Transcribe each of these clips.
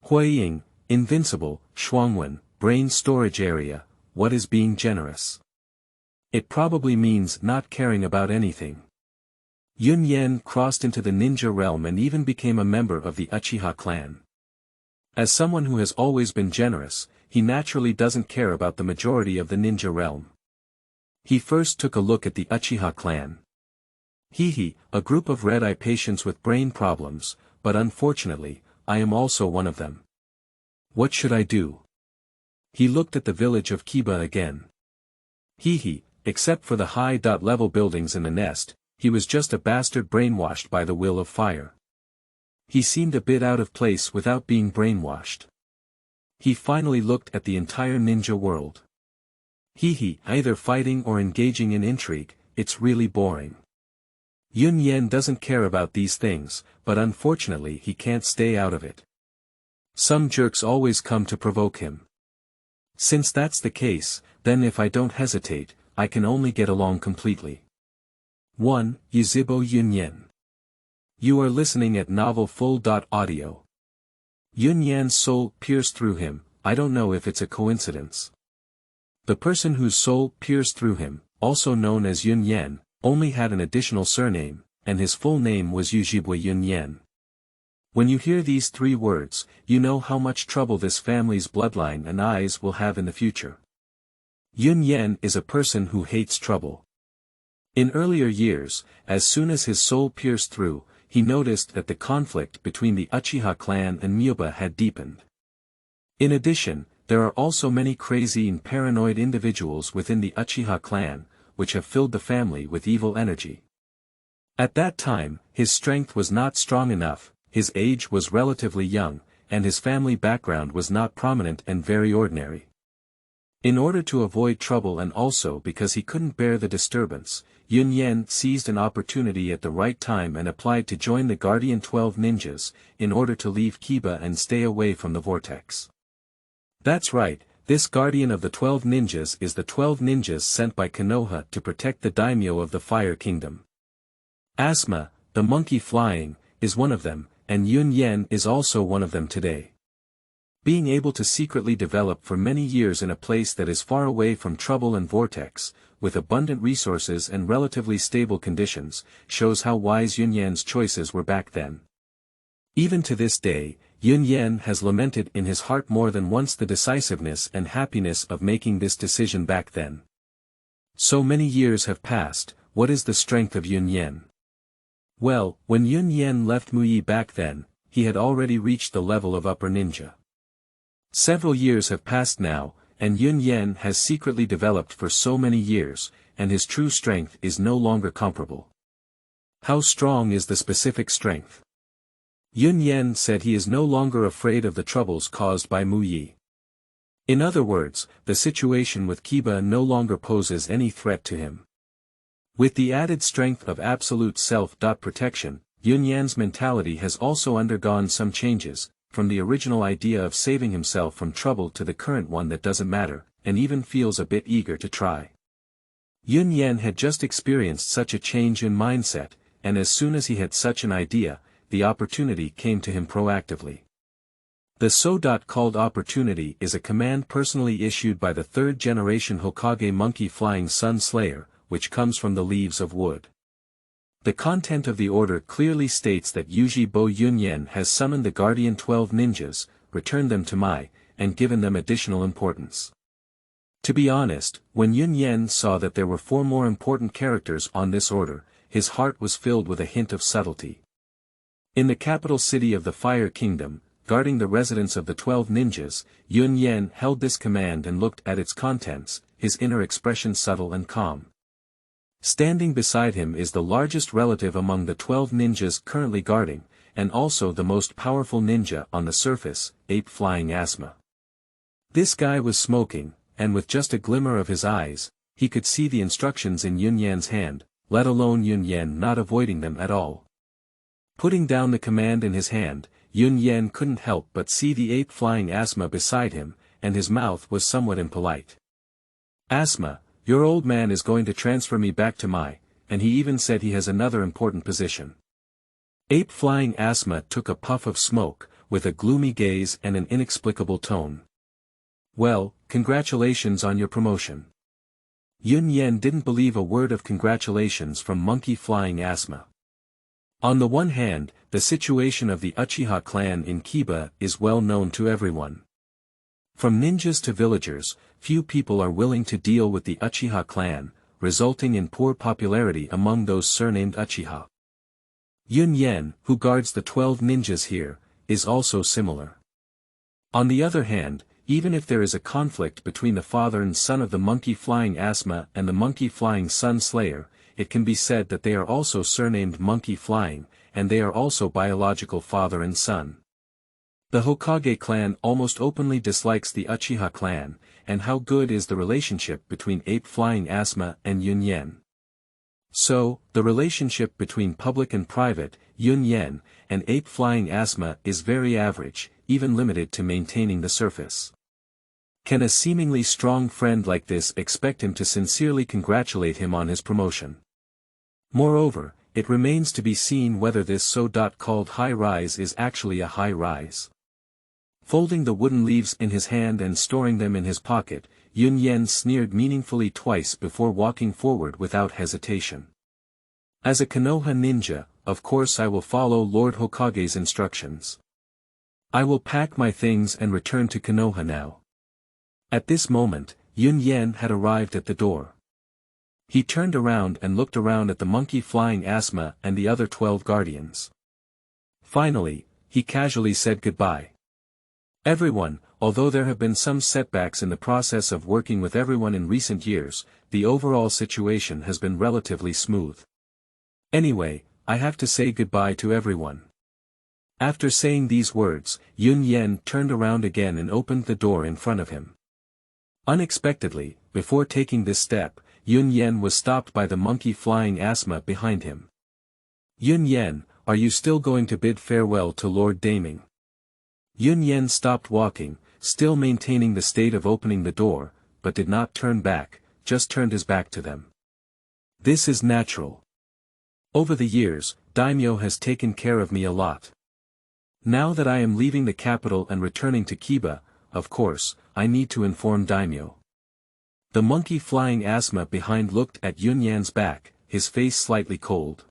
Huoying, Invincible, Shuangwen, brain storage area, what is being generous? It probably means not caring about anything. Yunyan crossed into the ninja realm and even became a member of the Uchiha clan. As someone who has always been generous, he naturally doesn't care about the majority of the ninja realm. He first took a look at the Uchiha clan. Hehe, a group of red-eye patients with brain problems, but unfortunately, I am also one of them. What should I do? He looked at the village of Kiba again. Hehe, except for the high-level buildings in the nest, he was just a bastard brainwashed by the will of fire. He seemed a bit out of place without being brainwashed. He finally looked at the entire ninja world. Hehe, either fighting or engaging in intrigue, it's really boring. Yunyan doesn't care about these things, but unfortunately he can't stay out of it. Some jerks always come to provoke him. Since that's the case, then if I don't hesitate, I can only get along completely. 1. Yuzhibo Yunyan. You are listening at Novel Full. Audio. Yunyan's soul pierced through him, I don't know if it's a coincidence. The person whose soul pierced through him, also known as Yunyan, only had an additional surname, and his full name was Yuzhibo Yunyan. When you hear these 3 words, you know how much trouble this family's bloodline and eyes will have in the future. Yunyan is a person who hates trouble. In earlier years, as soon as his soul pierced through, he noticed that the conflict between the Uchiha clan and Mischievous had deepened. In addition, there are also many crazy and paranoid individuals within the Uchiha clan, which have filled the family with evil energy. At that time, his strength was not strong enough, his age was relatively young, and his family background was not prominent and very ordinary. In order to avoid trouble and also because he couldn't bear the disturbance, Yunyan seized an opportunity at the right time and applied to join the Guardian 12 ninjas, in order to leave Kiba and stay away from the vortex. That's right, this Guardian of the 12 ninjas is the 12 ninjas sent by Konoha to protect the daimyo of the Fire Kingdom. Asma, the monkey flying, is one of them, and Yunyan is also one of them today. Being able to secretly develop for many years in a place that is far away from trouble and vortex, with abundant resources and relatively stable conditions, shows how wise Yunyan's choices were back then. Even to this day, Yunyan has lamented in his heart more than once the decisiveness and happiness of making this decision back then. So many years have passed, what is the strength of Yunyan? Well, when Yunyan left Muyi back then, he had already reached the level of upper ninja. Several years have passed now, and Yunyan has secretly developed for so many years, and his true strength is no longer comparable. How strong is the specific strength? Yunyan said he is no longer afraid of the troubles caused by Muyi. In other words, the situation with Kiba no longer poses any threat to him. With the added strength of absolute self-protection, Yunyan's mentality has also undergone some changes, from the original idea of saving himself from trouble to the current one that doesn't matter, and even feels a bit eager to try. Yunyan had just experienced such a change in mindset, and as soon as he had such an idea, the opportunity came to him proactively. The so-called opportunity is a command personally issued by the 3rd generation Hokage monkey flying sun slayer, which comes from the leaves of wood. The content of the order clearly states that Yuzhibo Yunyan has summoned the Guardian 12 ninjas, returned them to Mai, and given them additional importance. To be honest, when Yunyan saw that there were 4 more important characters on this order, his heart was filled with a hint of subtlety. In the capital city of the Fire Kingdom, guarding the residence of the 12 ninjas, Yunyan held this command and looked at its contents, his inner expression subtle and calm. Standing beside him is the largest relative among the 12 ninjas currently guarding, and also the most powerful ninja on the surface, ape-flying Asma. This guy was smoking, and with just a glimmer of his eyes, he could see the instructions in Yunyan's hand, let alone Yunyan not avoiding them at all. Putting down the command in his hand, Yunyan couldn't help but see the ape-flying Asma beside him, and his mouth was somewhat impolite. Asma, your old man is going to transfer me back to Mai, and he even said he has another important position. Ape-flying Asma took a puff of smoke, with a gloomy gaze and an inexplicable tone. Well, congratulations on your promotion. Yunyan didn't believe a word of congratulations from Monkey Flying Asthma. On the one hand, the situation of the Uchiha clan in Kiba is well known to everyone. From ninjas to villagers, few people are willing to deal with the Uchiha clan, resulting in poor popularity among those surnamed Uchiha. Yunyan, who guards the 12 ninjas here, is also similar. On the other hand, even if there is a conflict between the father and son of the Monkey Flying Asthma and the Monkey Flying Sun Slayer, it can be said that they are also surnamed Monkey Flying, and they are also biological father and son. The Hokage clan almost openly dislikes the Uchiha clan, and how good is the relationship between Ape Flying Asthma and Yunyan? So, the relationship between public and private, Yunyan, and Ape Flying Asthma is very average, even limited to maintaining the surface. Can a seemingly strong friend like this expect him to sincerely congratulate him on his promotion? Moreover, it remains to be seen whether this so-called high rise is actually a high rise. Folding the wooden leaves in his hand and storing them in his pocket, Yunyan sneered meaningfully twice before walking forward without hesitation. As a Konoha ninja, of course I will follow Lord Hokage's instructions. I will pack my things and return to Konoha now. At this moment, Yunyan had arrived at the door. He turned around and looked around at the Monkey Flying Asthma and the other 12 guardians. Finally, he casually said goodbye. Everyone, although there have been some setbacks in the process of working with everyone in recent years, the overall situation has been relatively smooth. Anyway, I have to say goodbye to everyone. After saying these words, Yunyan turned around again and opened the door in front of him. Unexpectedly, before taking this step, Yunyan was stopped by the Monkey Flying Asthma behind him. Yunyan, are you still going to bid farewell to Lord Daming? Yunyan stopped walking, still maintaining the state of opening the door, but did not turn back, just turned his back to them. This is natural. Over the years, Daimyo has taken care of me a lot. Now that I am leaving the capital and returning to Kiba, of course, I need to inform Daimyo. The Monkey Flying Asthma behind looked at Yunyan's back, his face slightly cold.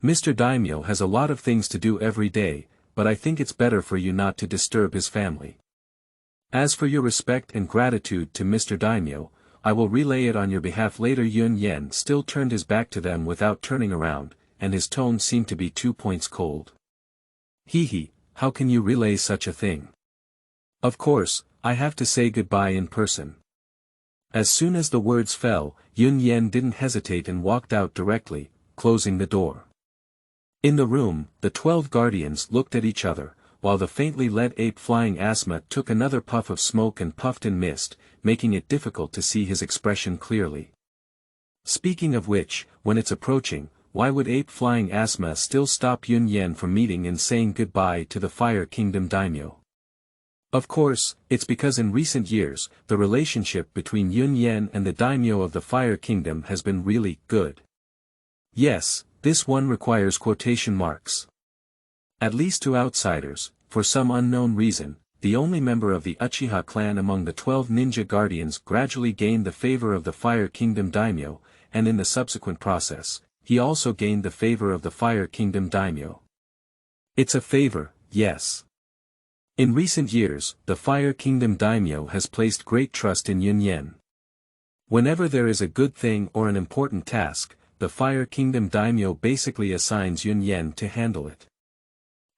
Mr. Daimyo has a lot of things to do every day, but I think it's better for you not to disturb his family. As for your respect and gratitude to Mr. Daimyo, I will relay it on your behalf later. Yunyan still turned his back to them without turning around, and his tone seemed to be 2 points cold. Hehe, how can you relay such a thing? Of course, I have to say goodbye in person. As soon as the words fell, Yunyan didn't hesitate and walked out directly, closing the door. In the room, the 12 guardians looked at each other, while the faintly lit Ape Flying Asthma took another puff of smoke and puffed in mist, making it difficult to see his expression clearly. Speaking of which, when it's approaching, why would Ape Flying Asthma still stop Yunyan from meeting and saying goodbye to the Fire Kingdom daimyo? Of course, it's because in recent years, the relationship between Yunyan and the daimyo of the Fire Kingdom has been really good. Yes, this one requires quotation marks. At least to outsiders, for some unknown reason, the only member of the Uchiha clan among the 12 ninja guardians gradually gained the favor of the Fire Kingdom daimyo, and in the subsequent process, he also gained the favor of the Fire Kingdom daimyo. It's a favor, yes. In recent years, the Fire Kingdom daimyo has placed great trust in Yunyan. Whenever there is a good thing or an important task, the Fire Kingdom daimyo basically assigns Yunyan to handle it.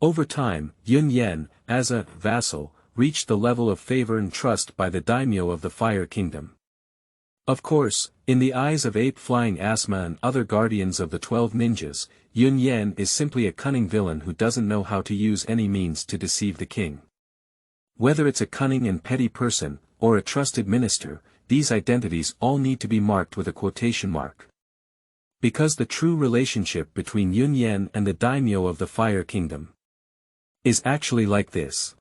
Over time, Yunyan, as a vassal, reached the level of favor and trust by the daimyo of the Fire Kingdom. Of course, in the eyes of Ape Flying Asthma and other guardians of the 12 ninjas, Yunyan is simply a cunning villain who doesn't know how to use any means to deceive the king. Whether it's a cunning and petty person, or a trusted minister, these identities all need to be marked with a quotation mark. Because the true relationship between Yunyan and the daimyo of the Fire Kingdom is actually like this.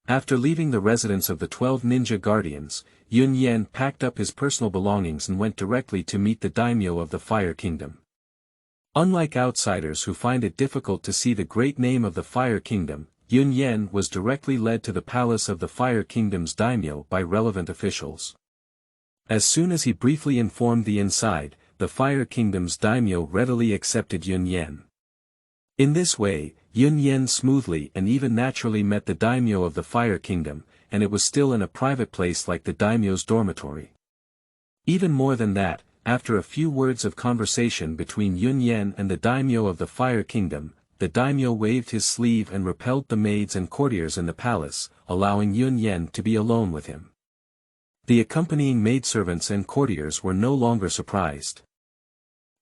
After leaving the residence of the 12 ninja guardians, Yunyan packed up his personal belongings and went directly to meet the daimyo of the Fire Kingdom. Unlike outsiders who find it difficult to see the great name of the Fire Kingdom, Yunyan was directly led to the palace of the Fire Kingdom's daimyo by relevant officials. As soon as he briefly informed the inside, the Fire Kingdom's daimyo readily accepted Yunyan. In this way, Yunyan smoothly and even naturally met the daimyo of the Fire Kingdom, and it was still in a private place like the daimyo's dormitory. Even more than that, after a few words of conversation between Yunyan and the daimyo of the Fire Kingdom, the daimyo waved his sleeve and repelled the maids and courtiers in the palace, allowing Yunyan to be alone with him. The accompanying maidservants and courtiers were no longer surprised.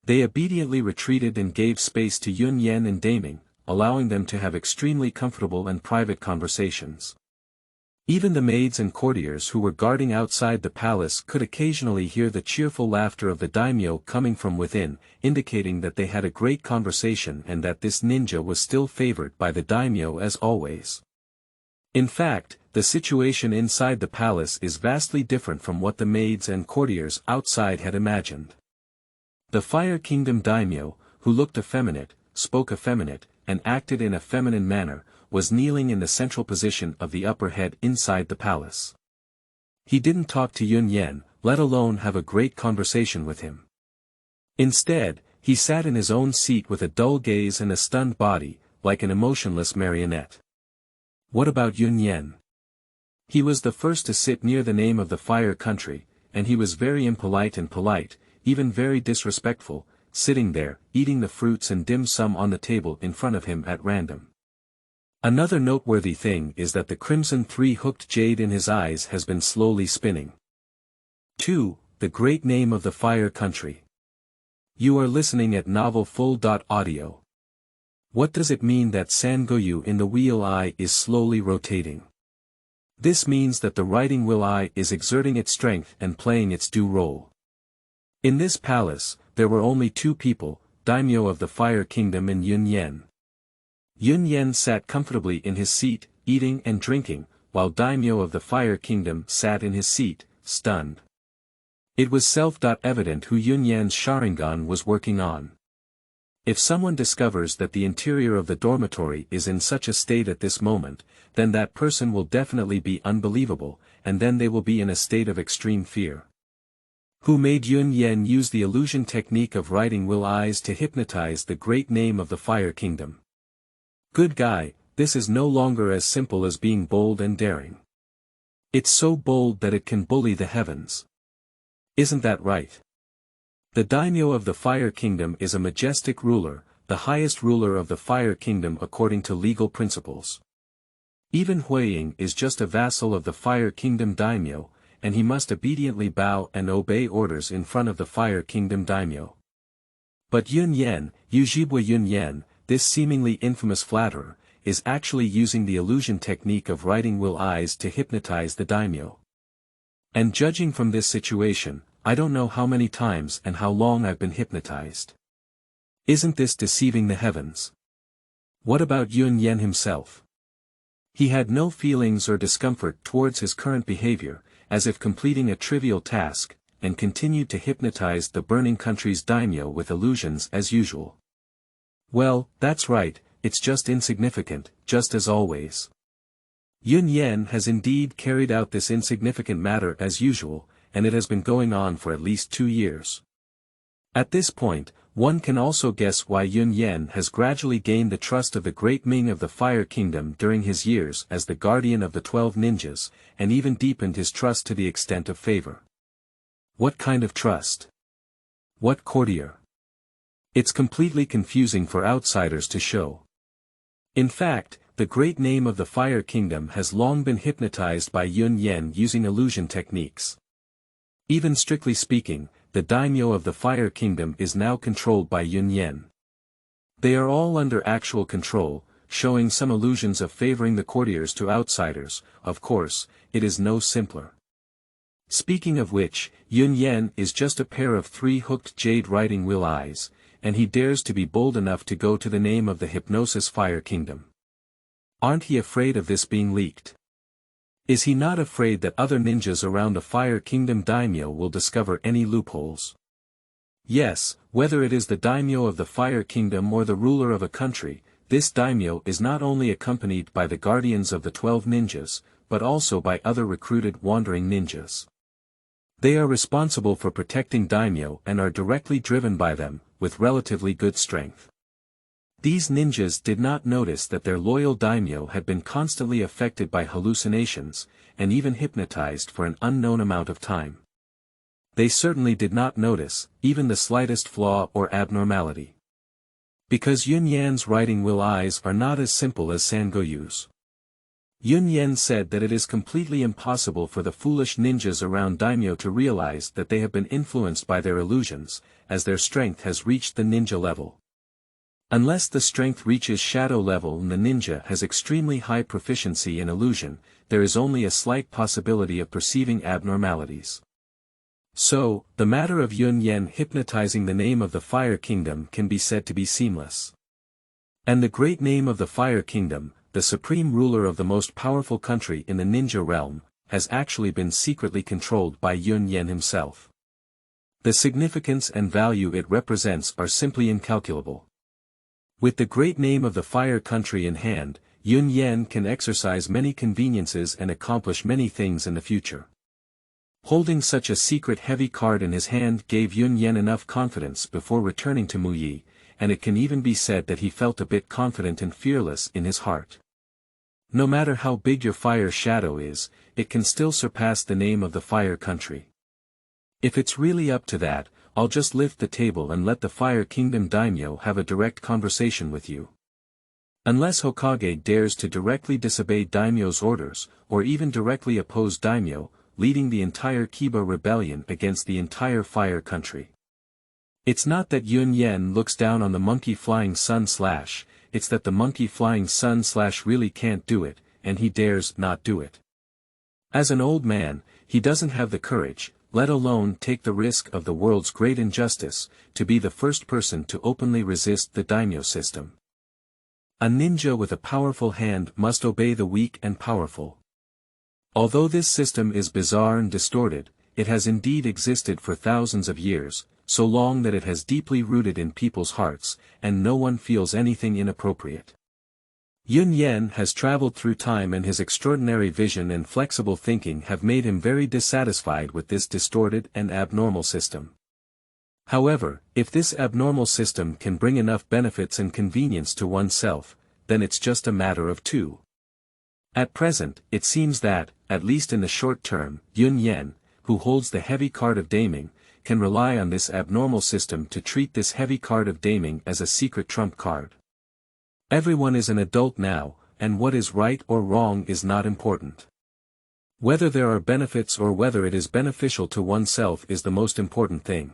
They obediently retreated and gave space to Yunyan and Daming, allowing them to have extremely comfortable and private conversations. Even the maids and courtiers who were guarding outside the palace could occasionally hear the cheerful laughter of the daimyo coming from within, indicating that they had a great conversation and that this ninja was still favored by the daimyo as always. In fact, the situation inside the palace is vastly different from what the maids and courtiers outside had imagined. The Fire Kingdom daimyo, who looked effeminate, spoke effeminate, and acted in a feminine manner, was kneeling in the central position of the upper head inside the palace. He didn't talk to Yunyan, let alone have a great conversation with him. Instead, he sat in his own seat with a dull gaze and a stunned body, like an emotionless marionette. What about Yunyan? He was the first to sit near the name of the Fire Country, and he was very impolite and polite, even very disrespectful, sitting there, eating the fruits and dim sum on the table in front of him at random. Another noteworthy thing is that the crimson three-hooked jade in his eyes has been slowly spinning. 2. The great name of the Fire Country. You are listening at Novel Full.audio. What does it mean that Sangoyu in the wheel eye is slowly rotating? This means that the writing wheel eye is exerting its strength and playing its due role. In this palace, there were only two people, daimyo of the Fire Kingdom and Yunyan. Yunyan sat comfortably in his seat, eating and drinking, while daimyo of the Fire Kingdom sat in his seat, stunned. It was self-evident who Yunyan's Sharingan was working on. If someone discovers that the interior of the dormitory is in such a state at this moment, then that person will definitely be unbelievable, and then they will be in a state of extreme fear. Who made Yunyan use the illusion technique of writing will eyes to hypnotize the great name of the Fire Kingdom? Good guy, this is no longer as simple as being bold and daring. It's so bold that it can bully the heavens. Isn't that right? The daimyo of the Fire Kingdom is a majestic ruler, the highest ruler of the Fire Kingdom according to legal principles. Even Huoying is just a vassal of the Fire Kingdom daimyo, and he must obediently bow and obey orders in front of the Fire Kingdom daimyo. But Yunyan, Yuzhibo Yunyan, this seemingly infamous flatterer, is actually using the illusion technique of writing will eyes to hypnotize the daimyo. And judging from this situation, I don't know how many times and how long I've been hypnotized. Isn't this deceiving the heavens? What about Yunyan himself? He had no feelings or discomfort towards his current behavior, as if completing a trivial task, and continued to hypnotize the burning country's daimyo with illusions as usual. Well, that's right, it's just insignificant, just as always. Yunyan has indeed carried out this insignificant matter as usual, and it has been going on for at least 2 years. At this point, one can also guess why Yunyan has gradually gained the trust of the great Ming of the Fire Kingdom during his years as the guardian of the 12 ninjas, and even deepened his trust to the extent of favor. What kind of trust? What courtier? It's completely confusing for outsiders to show. In fact, the great name of the Fire Kingdom has long been hypnotized by Yunyan using illusion techniques. Even strictly speaking, the daimyo of the Fire Kingdom is now controlled by Yunyan. They are all under actual control, showing some illusions of favoring the courtiers to outsiders. Of course, it is no simpler. Speaking of which, Yunyan is just a pair of 3-hooked jade writing wheel eyes, and he dares to be bold enough to go to the name of the Hypnosis Fire Kingdom. Aren't he afraid of this being leaked? Is he not afraid that other ninjas around the Fire Kingdom daimyo will discover any loopholes? Yes, whether it is the daimyo of the Fire Kingdom or the ruler of a country, this daimyo is not only accompanied by the guardians of the 12 ninjas, but also by other recruited wandering ninjas. They are responsible for protecting daimyo and are directly driven by them, with relatively good strength. These ninjas did not notice that their loyal daimyo had been constantly affected by hallucinations, and even hypnotized for an unknown amount of time. They certainly did not notice, even the slightest flaw or abnormality. Because Yunyan's writing will eyes are not as simple as Sangoyu's. Yunyan said that it is completely impossible for the foolish ninjas around daimyo to realize that they have been influenced by their illusions, as their strength has reached the ninja level. Unless the strength reaches shadow level and the ninja has extremely high proficiency in illusion, there is only a slight possibility of perceiving abnormalities. So, the matter of Yunyan hypnotizing the name of the Fire Kingdom can be said to be seamless. And the great name of the Fire Kingdom, the supreme ruler of the most powerful country in the ninja realm, has actually been secretly controlled by Yunyan himself. The significance and value it represents are simply incalculable. With the great name of the Fire Country in hand, Yunyan can exercise many conveniences and accomplish many things in the future. Holding such a secret heavy card in his hand gave Yunyan enough confidence before returning to Muyi, and it can even be said that he felt a bit confident and fearless in his heart. No matter how big your fire shadow is, it can still surpass the name of the Fire Country. If it's really up to that, I'll just lift the table and let the Fire Kingdom daimyo have a direct conversation with you. Unless Hokage dares to directly disobey daimyo's orders, or even directly oppose daimyo, leading the entire Kiba rebellion against the entire Fire Country. It's not that Yunyan looks down on the monkey flying sun / it's that the monkey flying sun / really can't do it, and he dares not do it. As an old man, he doesn't have the courage, let alone take the risk of the world's great injustice, to be the first person to openly resist the daimyo system. A ninja with a powerful hand must obey the weak and powerful. Although this system is bizarre and distorted, it has indeed existed for thousands of years, so long that it has deeply rooted in people's hearts, and no one feels anything inappropriate. Yunyan has traveled through time, and his extraordinary vision and flexible thinking have made him very dissatisfied with this distorted and abnormal system. However, if this abnormal system can bring enough benefits and convenience to oneself, then it's just a matter of two. At present, it seems that, at least in the short term, Yunyan, who holds the heavy card of daiming, can rely on this abnormal system to treat this heavy card of daiming as a secret trump card. Everyone is an adult now, and what is right or wrong is not important. Whether there are benefits or whether it is beneficial to oneself is the most important thing.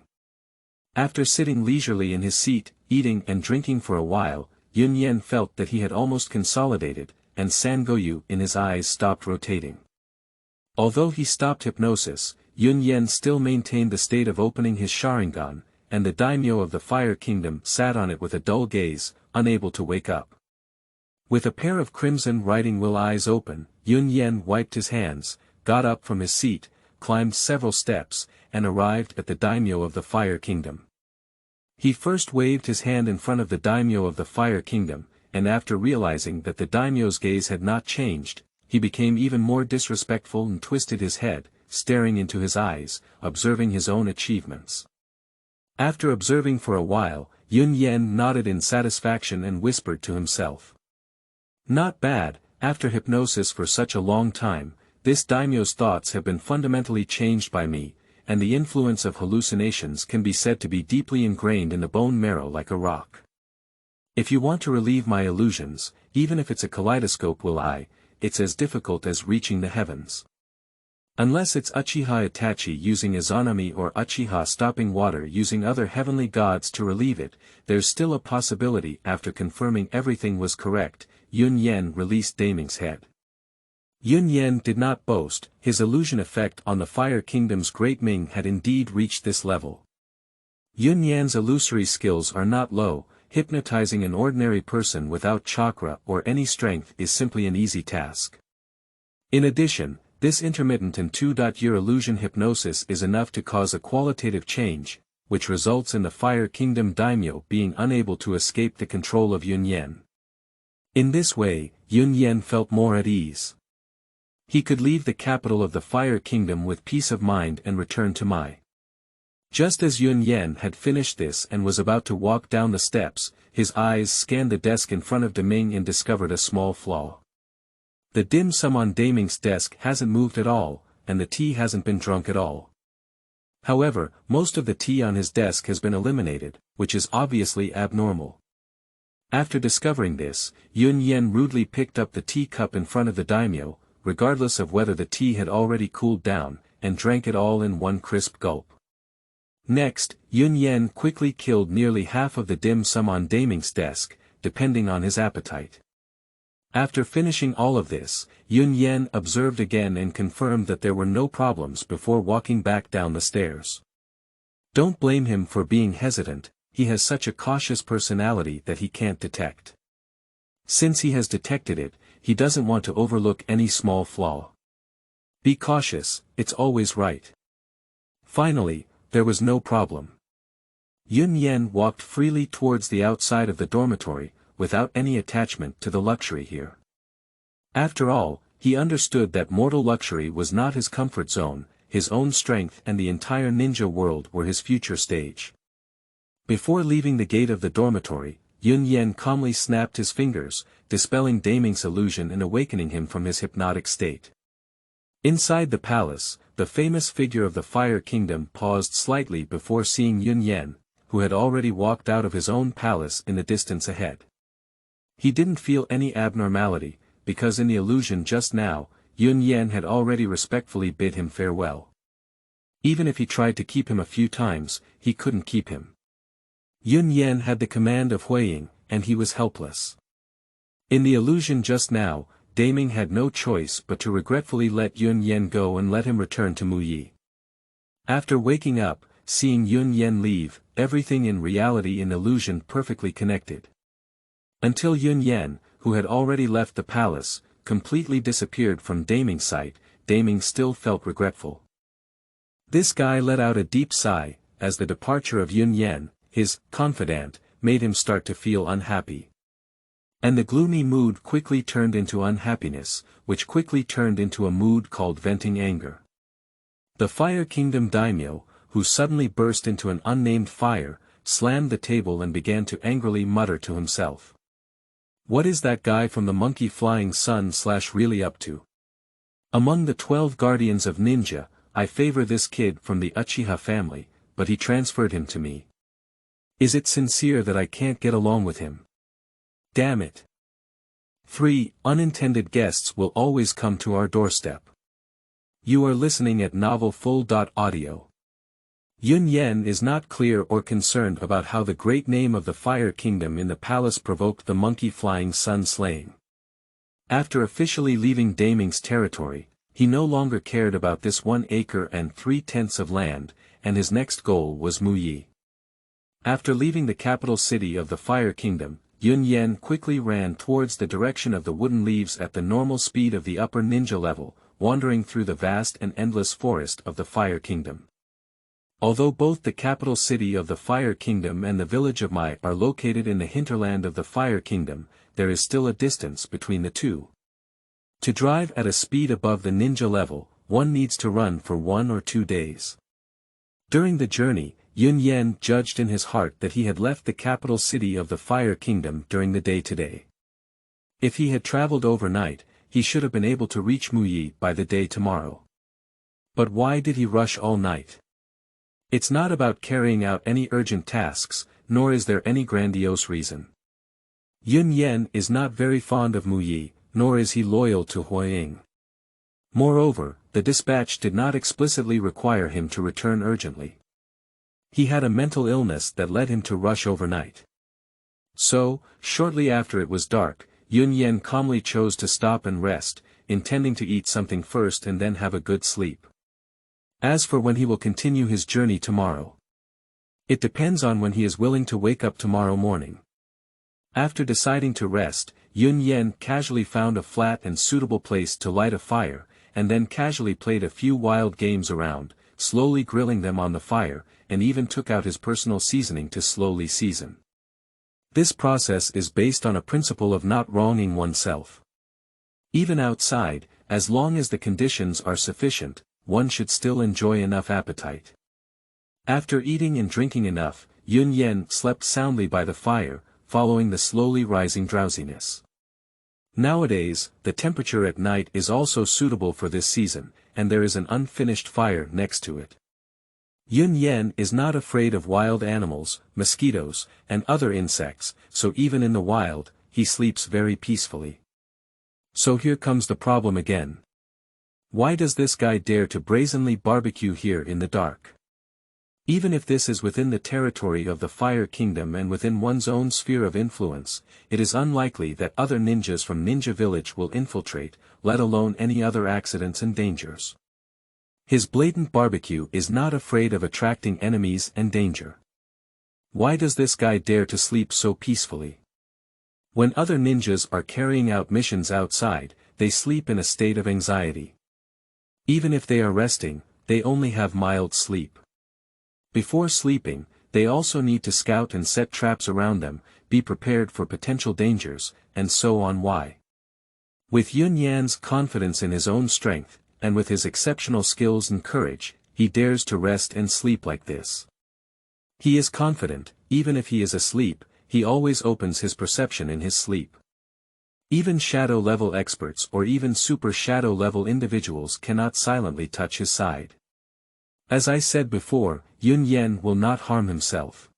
After sitting leisurely in his seat, eating and drinking for a while, Yunyan felt that he had almost consolidated, and Sangoyu in his eyes stopped rotating. Although he stopped hypnosis, Yunyan still maintained the state of opening his Sharingan, and the daimyo of the Fire Kingdom sat on it with a dull gaze, unable to wake up. With a pair of crimson writing will eyes open, Yunyan wiped his hands, got up from his seat, climbed several steps, and arrived at the daimyo of the Fire Kingdom. He first waved his hand in front of the daimyo of the Fire Kingdom, and after realizing that the daimyo's gaze had not changed, he became even more disrespectful and twisted his head, staring into his eyes, observing his own achievements. After observing for a while, Yunyan nodded in satisfaction and whispered to himself. Not bad, after hypnosis for such a long time, this daimyo's thoughts have been fundamentally changed by me, and the influence of hallucinations can be said to be deeply ingrained in the bone marrow like a rock. If you want to relieve my illusions, even if it's a kaleidoscope it's as difficult as reaching the heavens. Unless it's Uchiha Itachi using Izanami or Uchiha stopping water using other heavenly gods to relieve it, there's still a possibility. After confirming everything was correct, Yunyan released Daiming's head. Yunyan did not boast, his illusion effect on the Fire Kingdom's Great Ming had indeed reached this level. Yunyan's illusory skills are not low, hypnotizing an ordinary person without chakra or any strength is simply an easy task. In addition, this intermittent and 2-year illusion hypnosis is enough to cause a qualitative change, which results in the Fire Kingdom daimyo being unable to escape the control of Yunyan. In this way, Yunyan felt more at ease. He could leave the capital of the Fire Kingdom with peace of mind and return to Mai. Just as Yunyan had finished this and was about to walk down the steps, his eyes scanned the desk in front of Deming and discovered a small flaw. The dim sum on Deming's desk hasn't moved at all, and the tea hasn't been drunk at all. However, most of the tea on his desk has been eliminated, which is obviously abnormal. After discovering this, Yunyan rudely picked up the teacup in front of the daimyo, regardless of whether the tea had already cooled down, and drank it all in one crisp gulp. Next, Yunyan quickly killed nearly half of the dim sum on Deming's desk, depending on his appetite. After finishing all of this, Yunyan observed again and confirmed that there were no problems before walking back down the stairs. Don't blame him for being hesitant, he has such a cautious personality that he can't detect. Since he has detected it, he doesn't want to overlook any small flaw. Be cautious, it's always right. Finally, there was no problem. Yunyan walked freely towards the outside of the dormitory, without any attachment to the luxury here. After all, he understood that mortal luxury was not his comfort zone, his own strength and the entire ninja world were his future stage. Before leaving the gate of the dormitory, Yunyan calmly snapped his fingers, dispelling Deming's illusion and awakening him from his hypnotic state. Inside the palace, the famous figure of the Fire Kingdom paused slightly before seeing Yunyan, who had already walked out of his own palace in the distance ahead. He didn't feel any abnormality, because in the illusion just now, Yunyan had already respectfully bid him farewell. Even if he tried to keep him a few times, he couldn't keep him. Yunyan had the command of Huoying, and he was helpless. In the illusion just now, Deming had no choice but to regretfully let Yunyan go and let him return to Muyi. After waking up, seeing Yunyan leave, everything in reality and illusion perfectly connected. Until Yunyan, who had already left the palace, completely disappeared from Deming's sight, Deming still felt regretful. This guy let out a deep sigh, as the departure of Yunyan, his confidant, made him start to feel unhappy. And the gloomy mood quickly turned into unhappiness, which quickly turned into a mood called venting anger. The Fire Kingdom daimyo, who suddenly burst into an unnamed fire, slammed the table and began to angrily mutter to himself. What is that guy from the Monkey Flying Sun really up to? Among the 12 guardians of ninja, I favor this kid from the Uchiha family, but he transferred him to me. Is it sincere that I can't get along with him? Damn it. 3. Unintended guests will always come to our doorstep. You are listening at novelfull.audio. Yunyan is not clear or concerned about how the great name of the Fire Kingdom in the palace provoked the Monkey Flying Sun slaying. After officially leaving Deming's territory, he no longer cared about this 1 acre and 3/10 of land, and his next goal was Muyi. After leaving the capital city of the Fire Kingdom, Yunyan quickly ran towards the direction of the wooden leaves at the normal speed of the upper ninja level, wandering through the vast and endless forest of the Fire Kingdom. Although both the capital city of the Fire Kingdom and the village of Mai are located in the hinterland of the Fire Kingdom, there is still a distance between the two. To drive at a speed above the ninja level, one needs to run for 1 or 2 days. During the journey, Yunyan judged in his heart that he had left the capital city of the Fire Kingdom during the day today. If he had traveled overnight, he should have been able to reach Muyi by the day tomorrow. But why did he rush all night? It's not about carrying out any urgent tasks, nor is there any grandiose reason. Yunyan is not very fond of Muyi, nor is he loyal to Huoying. Moreover, the dispatch did not explicitly require him to return urgently. He had a mental illness that led him to rush overnight. So, shortly after it was dark, Yunyan calmly chose to stop and rest, intending to eat something first and then have a good sleep. As for when he will continue his journey tomorrow, it depends on when he is willing to wake up tomorrow morning. After deciding to rest, Yunyan casually found a flat and suitable place to light a fire, and then casually played a few wild games around, slowly grilling them on the fire, and even took out his personal seasoning to slowly season. This process is based on a principle of not wronging oneself. Even outside, as long as the conditions are sufficient, one should still enjoy enough appetite. After eating and drinking enough, Yunyan slept soundly by the fire, following the slowly rising drowsiness. Nowadays, the temperature at night is also suitable for this season, and there is an unfinished fire next to it. Yunyan is not afraid of wild animals, mosquitoes, and other insects, so even in the wild, he sleeps very peacefully. So here comes the problem again. Why does this guy dare to brazenly barbecue here in the dark? Even if this is within the territory of the Fire Kingdom and within one's own sphere of influence, it is unlikely that other ninjas from Ninja Village will infiltrate, let alone any other accidents and dangers. His blatant barbecue is not afraid of attracting enemies and danger. Why does this guy dare to sleep so peacefully? When other ninjas are carrying out missions outside, they sleep in a state of anxiety. Even if they are resting, they only have mild sleep. Before sleeping, they also need to scout and set traps around them, be prepared for potential dangers, and so on. Why? With Yunyan's confidence in his own strength, and with his exceptional skills and courage, he dares to rest and sleep like this. He is confident, even if he is asleep, he always opens his perception in his sleep. Even shadow-level experts or even super shadow-level individuals cannot silently touch his side. As I said before, Yunyan will not harm himself.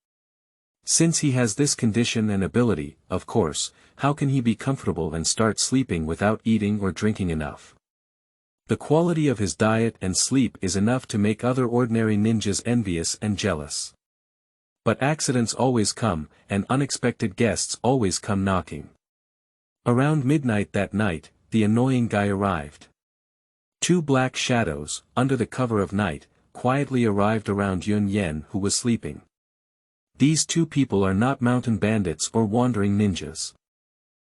Since he has this condition and ability, of course, how can he be comfortable and start sleeping without eating or drinking enough? The quality of his diet and sleep is enough to make other ordinary ninjas envious and jealous. But accidents always come, and unexpected guests always come knocking. Around midnight that night, the annoying guy arrived. Two black shadows, under the cover of night, quietly arrived around Yunyan, who was sleeping. These two people are not mountain bandits or wandering ninjas.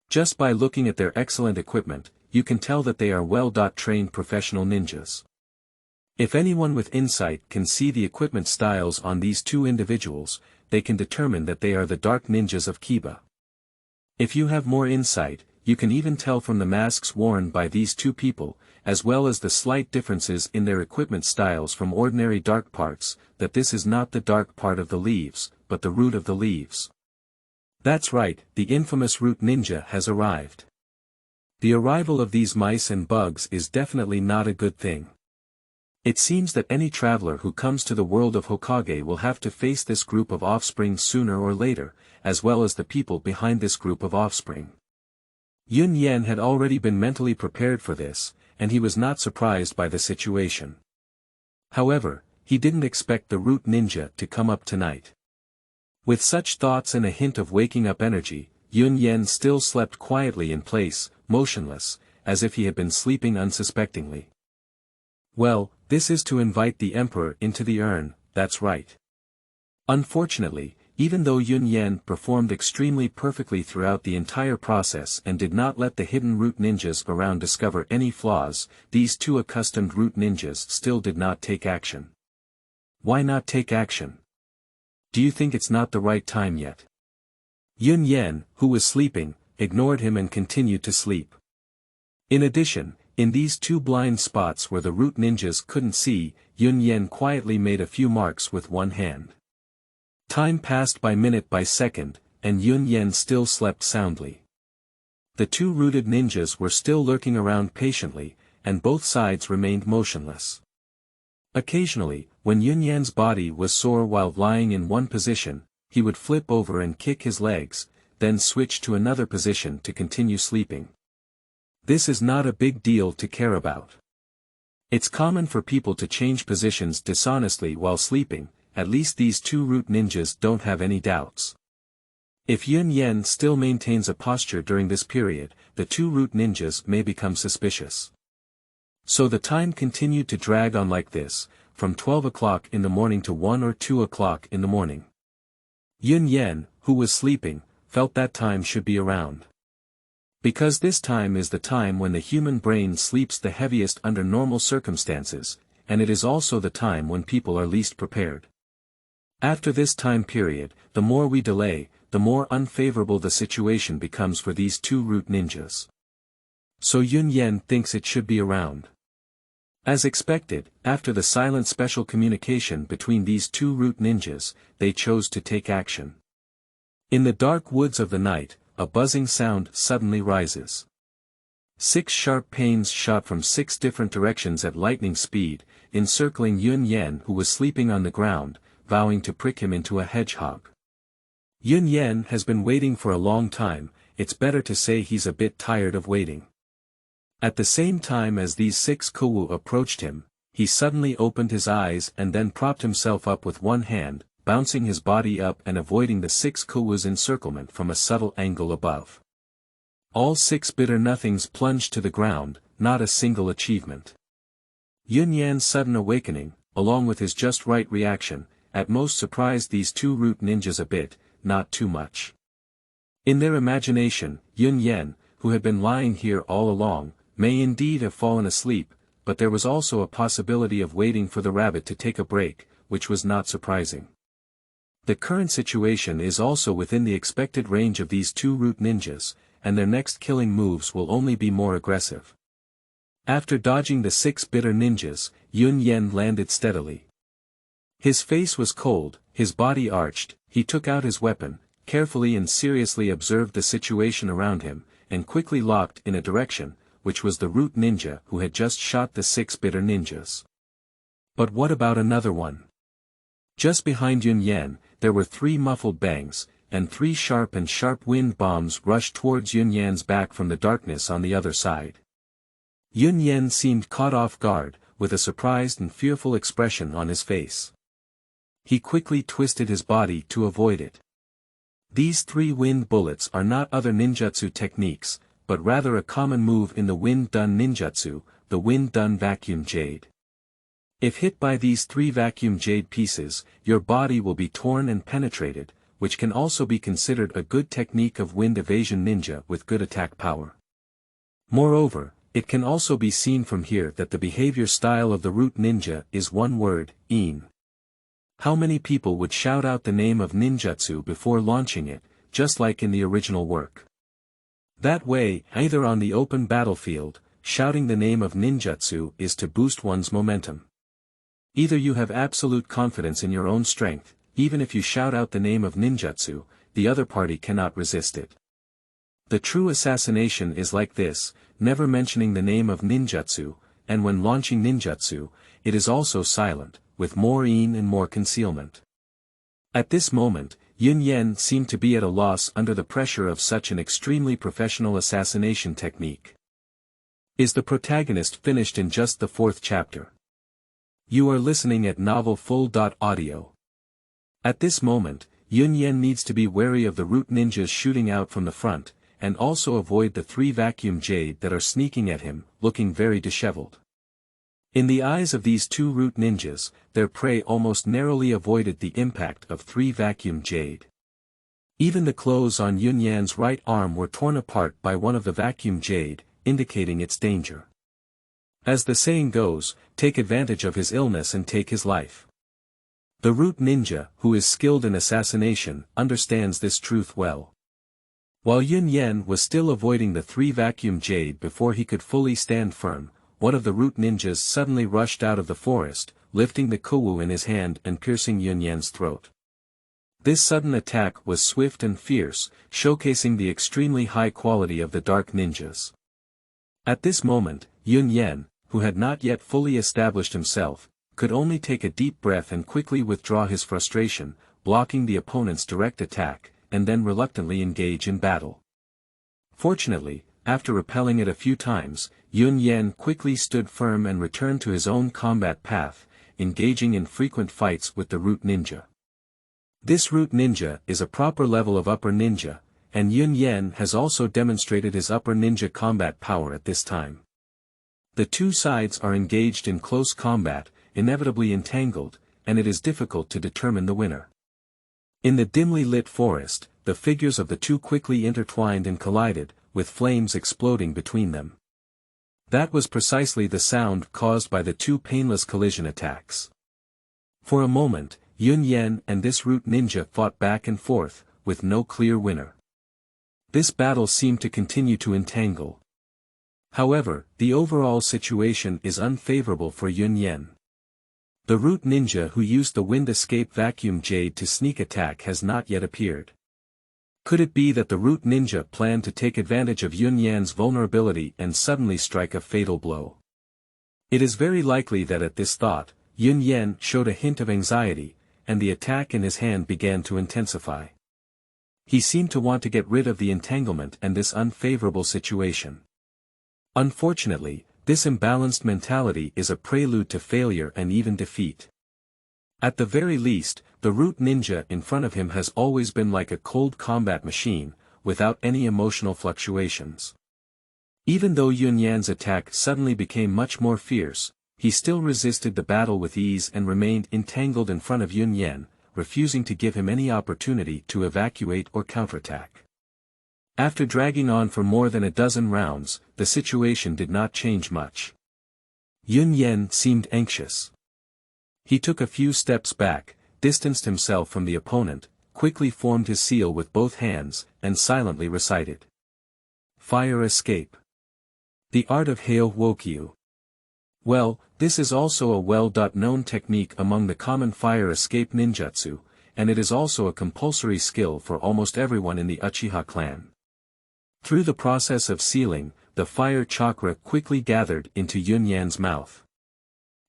Just by looking at their excellent equipment, you can tell that they are well-trained professional ninjas. If anyone with insight can see the equipment styles on these two individuals, they can determine that they are the dark ninjas of Kiba. If you have more insight, you can even tell from the masks worn by these two people, as well as the slight differences in their equipment styles from ordinary dark parts, that this is not the dark part of the leaves, but the root of the leaves. That's right, the infamous root ninja has arrived. The arrival of these mice and bugs is definitely not a good thing. It seems that any traveler who comes to the world of Hokage will have to face this group of offspring sooner or later, as well as the people behind this group of offspring. Yunyan had already been mentally prepared for this, and he was not surprised by the situation. However, he didn't expect the root ninja to come up tonight. With such thoughts and a hint of waking up energy, Yunyan still slept quietly in place, motionless, as if he had been sleeping unsuspectingly. Well, this is to invite the emperor into the urn, that's right. Unfortunately, even though Yunyan performed extremely perfectly throughout the entire process and did not let the hidden root ninjas around discover any flaws, these two accustomed root ninjas still did not take action. Why not take action? Do you think it's not the right time yet? Yunyan, who was sleeping, ignored him and continued to sleep. In addition, in these two blind spots where the root ninjas couldn't see, Yunyan quietly made a few marks with one hand. Time passed by minute by second, and Yunyan still slept soundly. The two rooted ninjas were still lurking around patiently, and both sides remained motionless. Occasionally, when Yunyan's body was sore while lying in one position, he would flip over and kick his legs, then switch to another position to continue sleeping. This is not a big deal to care about. It's common for people to change positions dishonestly while sleeping, at least these two root ninjas don't have any doubts. If Yunyan still maintains a posture during this period, the two root ninjas may become suspicious. So the time continued to drag on like this, from 12 o'clock in the morning to 1 or 2 o'clock in the morning. Yunyan, who was sleeping, felt that time should be around. Because this time is the time when the human brain sleeps the heaviest under normal circumstances, and it is also the time when people are least prepared. After this time period, the more we delay, the more unfavorable the situation becomes for these two root ninjas. So Yunyan thinks it should be around. As expected, after the silent special communication between these two root ninjas, they chose to take action. In the dark woods of the night, a buzzing sound suddenly rises. 6 sharp pains shot from 6 different directions at lightning speed, encircling Yunyan, who was sleeping on the ground, vowing to prick him into a hedgehog. Yunyan has been waiting for a long time, it's better to say he's a bit tired of waiting. At the same time as these 6 kuwu approached him, he suddenly opened his eyes and then propped himself up with one hand, bouncing his body up and avoiding the 6 kuwu's encirclement from a subtle angle above. All 6 bitter nothings plunged to the ground, not a single achievement. Yunyan's sudden awakening, along with his just right reaction, at most surprised these two root ninjas a bit, not too much. In their imagination, Yunyan, who had been lying here all along, may indeed have fallen asleep, but there was also a possibility of waiting for the rabbit to take a break, which was not surprising. The current situation is also within the expected range of these two root ninjas, and their next killing moves will only be more aggressive. After dodging the 6 bitter ninjas, Yunyan landed steadily. His face was cold, his body arched, he took out his weapon, carefully and seriously observed the situation around him, and quickly locked in a direction, which was the root ninja who had just shot the 6 bitter ninjas. But what about another one? Just behind Yunyan, there were 3 muffled bangs, and 3 sharp wind bombs rushed towards Yunyan's back from the darkness on the other side. Yunyan seemed caught off guard, with a surprised and fearful expression on his face. He quickly twisted his body to avoid it. These 3 wind bullets are not other ninjutsu techniques, but rather a common move in the wind-done ninjutsu, the wind-done vacuum jade. If hit by these 3 vacuum jade pieces, your body will be torn and penetrated, which can also be considered a good technique of wind evasion ninja with good attack power. Moreover, it can also be seen from here that the behavior style of the root ninja is one word, in. How many people would shout out the name of ninjutsu before launching it, just like in the original work? That way, either on the open battlefield, shouting the name of ninjutsu is to boost one's momentum. Either you have absolute confidence in your own strength, even if you shout out the name of ninjutsu, the other party cannot resist it. The true assassination is like this, never mentioning the name of ninjutsu, and when launching ninjutsu, it is also silent, with more in and more concealment. At this moment, Yunyan seemed to be at a loss under the pressure of such an extremely professional assassination technique. Is the protagonist finished in just the 4th chapter? You are listening at novelfull.audio. At this moment, Yunyan needs to be wary of the root ninjas shooting out from the front, and also avoid the 3 vacuum jade that are sneaking at him, looking very disheveled. In the eyes of these 2 root ninjas, their prey almost narrowly avoided the impact of 3 vacuum jade. Even the clothes on Yunyan's right arm were torn apart by one of the vacuum jade, indicating its danger. As the saying goes, take advantage of his illness and take his life. The root ninja, who is skilled in assassination, understands this truth well. While Yunyan was still avoiding the 3 vacuum jade before he could fully stand firm, one of the root ninjas suddenly rushed out of the forest, lifting the kuwu in his hand and piercing Yunyan's throat. This sudden attack was swift and fierce, showcasing the extremely high quality of the dark ninjas. At this moment, Yunyan, who had not yet fully established himself, could only take a deep breath and quickly withdraw his frustration, blocking the opponent's direct attack, and then reluctantly engage in battle. Fortunately, after repelling it a few times, Yunyan quickly stood firm and returned to his own combat path, engaging in frequent fights with the root ninja. This root ninja is a proper level of upper ninja, and Yunyan has also demonstrated his upper ninja combat power at this time. The 2 sides are engaged in close combat, inevitably entangled, and it is difficult to determine the winner. In the dimly lit forest, the figures of the 2 quickly intertwined and collided, with flames exploding between them. That was precisely the sound caused by the 2 painless collision attacks. For a moment, Yunyan and this root ninja fought back and forth, with no clear winner. This battle seemed to continue to entangle. However, the overall situation is unfavorable for Yunyan. The root ninja who used the wind escape vacuum jade to sneak attack has not yet appeared. Could it be that the root ninja planned to take advantage of Yunyan's vulnerability and suddenly strike a fatal blow? It is very likely that at this thought, Yunyan showed a hint of anxiety, and the attack in his hand began to intensify. He seemed to want to get rid of the entanglement and this unfavorable situation. Unfortunately, this imbalanced mentality is a prelude to failure and even defeat. At the very least, the root ninja in front of him has always been like a cold combat machine, without any emotional fluctuations. Even though Yunyan's attack suddenly became much more fierce, he still resisted the battle with ease and remained entangled in front of Yunyan, refusing to give him any opportunity to evacuate or counterattack. After dragging on for more than a dozen rounds, the situation did not change much. Yunyan seemed anxious. He took a few steps back, distanced himself from the opponent, quickly formed his seal with both hands, and silently recited. Fire escape. The art of Hehe. Well, this is also a well-known technique among the common fire escape ninjutsu, and it is also a compulsory skill for almost everyone in the Uchiha clan. Through the process of sealing, the fire chakra quickly gathered into Yunyan's mouth.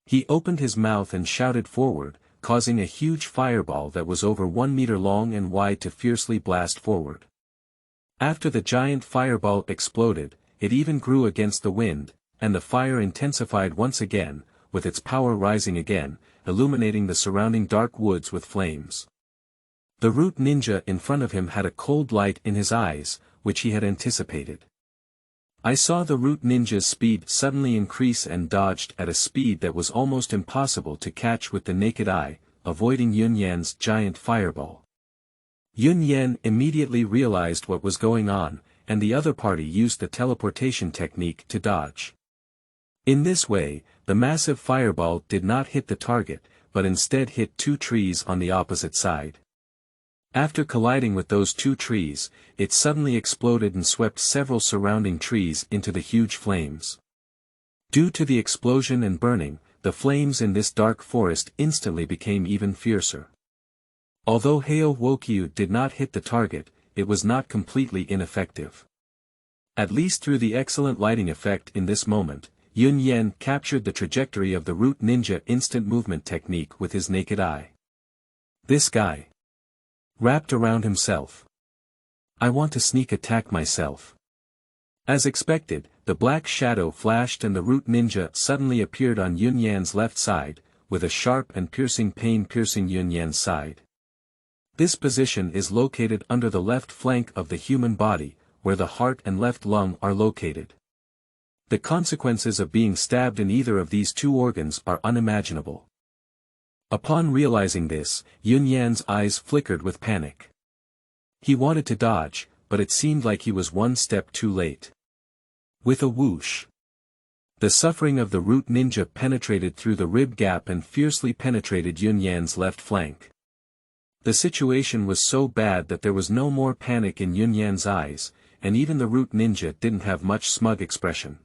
He opened his mouth and shouted forward, causing a huge fireball that was over 1 meter long and wide to fiercely blast forward. After the giant fireball exploded, it even grew against the wind, and the fire intensified once again, with its power rising again, illuminating the surrounding dark woods with flames. The root ninja in front of him had a cold light in his eyes, which he had anticipated. I saw the root ninja's speed suddenly increase and dodged at a speed that was almost impossible to catch with the naked eye, avoiding Yunyan's giant fireball. Yunyan immediately realized what was going on, and the other party used the teleportation technique to dodge. In this way, the massive fireball did not hit the target, but instead hit 2 trees on the opposite side. After colliding with those 2 trees, it suddenly exploded and swept several surrounding trees into the huge flames. Due to the explosion and burning, the flames in this dark forest instantly became even fiercer. Although Hehe did not hit the target, it was not completely ineffective. At least through the excellent lighting effect in this moment, Yunyan captured the trajectory of the root ninja instant movement technique with his naked eye. This guy wrapped around himself. I want to sneak attack myself. As expected, the black shadow flashed and the root ninja suddenly appeared on Yunyan's left side, with a sharp and piercing pain piercing Yunyan's side. This position is located under the left flank of the human body, where the heart and left lung are located. The consequences of being stabbed in either of these 2 organs are unimaginable. Upon realizing this, Yunyan's eyes flickered with panic. He wanted to dodge, but it seemed like he was 1 step too late. With a whoosh, the suffering of the root ninja penetrated through the rib gap and fiercely penetrated Yunyan's left flank. The situation was so bad that there was no more panic in Yunyan's eyes, and even the root ninja didn't have much smug expression.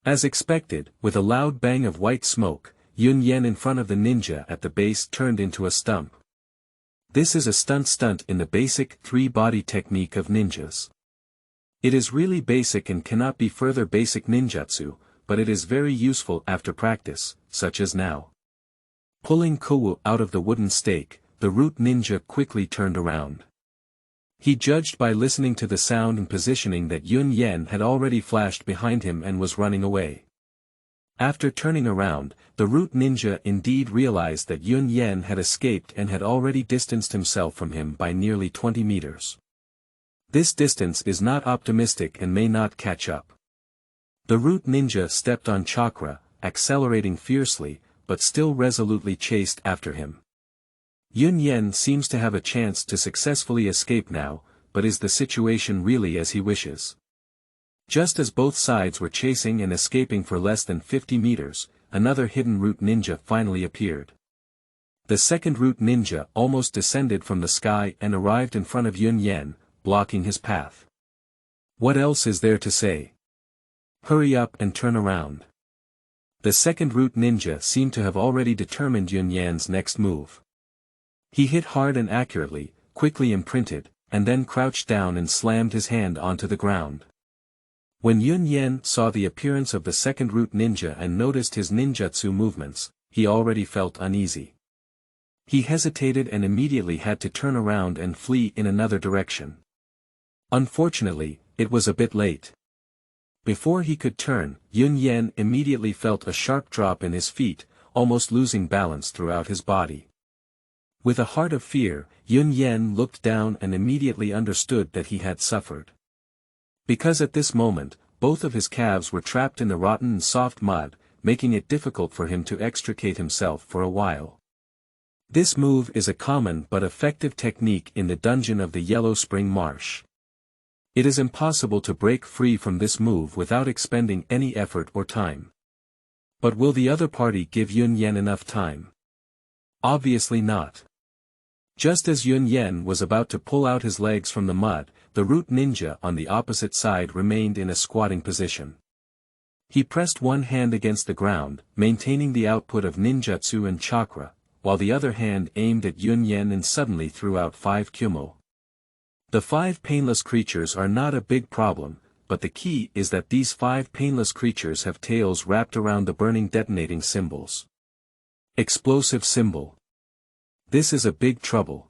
As expected, with a loud bang of white smoke, Yunyan in front of the ninja at the base turned into a stump. This is a stunt in the basic 3-body technique of ninjas. It is really basic and cannot be further basic ninjutsu, but it is very useful after practice, such as now. Pulling Kowu out of the wooden stake, the root ninja quickly turned around. He judged by listening to the sound and positioning that Yunyan had already flashed behind him and was running away. After turning around, the root ninja indeed realized that Yunyan had escaped and had already distanced himself from him by nearly 20 meters. This distance is not optimistic and may not catch up. The root ninja stepped on chakra, accelerating fiercely, but still resolutely chased after him. Yunyan seems to have a chance to successfully escape now, but is the situation really as he wishes? Just as both sides were chasing and escaping for less than 50 meters, another hidden root ninja finally appeared. The second root ninja almost descended from the sky and arrived in front of Yunyan, blocking his path. What else is there to say? Hurry up and turn around. The second root ninja seemed to have already determined Yunyan's next move. He hit hard and accurately, quickly imprinted, and then crouched down and slammed his hand onto the ground. When Yunyan saw the appearance of the second root ninja and noticed his ninjutsu movements, he already felt uneasy. He hesitated and immediately had to turn around and flee in another direction. Unfortunately, it was a bit late. Before he could turn, Yunyan immediately felt a sharp drop in his feet, almost losing balance throughout his body. With a heart of fear, Yunyan looked down and immediately understood that he had suffered. Because at this moment, both of his calves were trapped in the rotten and soft mud, making it difficult for him to extricate himself for a while. This move is a common but effective technique in the dungeon of the Yellow Spring Marsh. It is impossible to break free from this move without expending any effort or time. But will the other party give Yunyan enough time? Obviously not. Just as Yunyan was about to pull out his legs from the mud, the root ninja on the opposite side remained in a squatting position. He pressed one hand against the ground, maintaining the output of ninjutsu and chakra, while the other hand aimed at Yunyan and suddenly threw out 5 Kumo. The 5 painless creatures are not a big problem, but the key is that these 5 painless creatures have tails wrapped around the burning detonating symbols. Explosive symbol. This is a big trouble.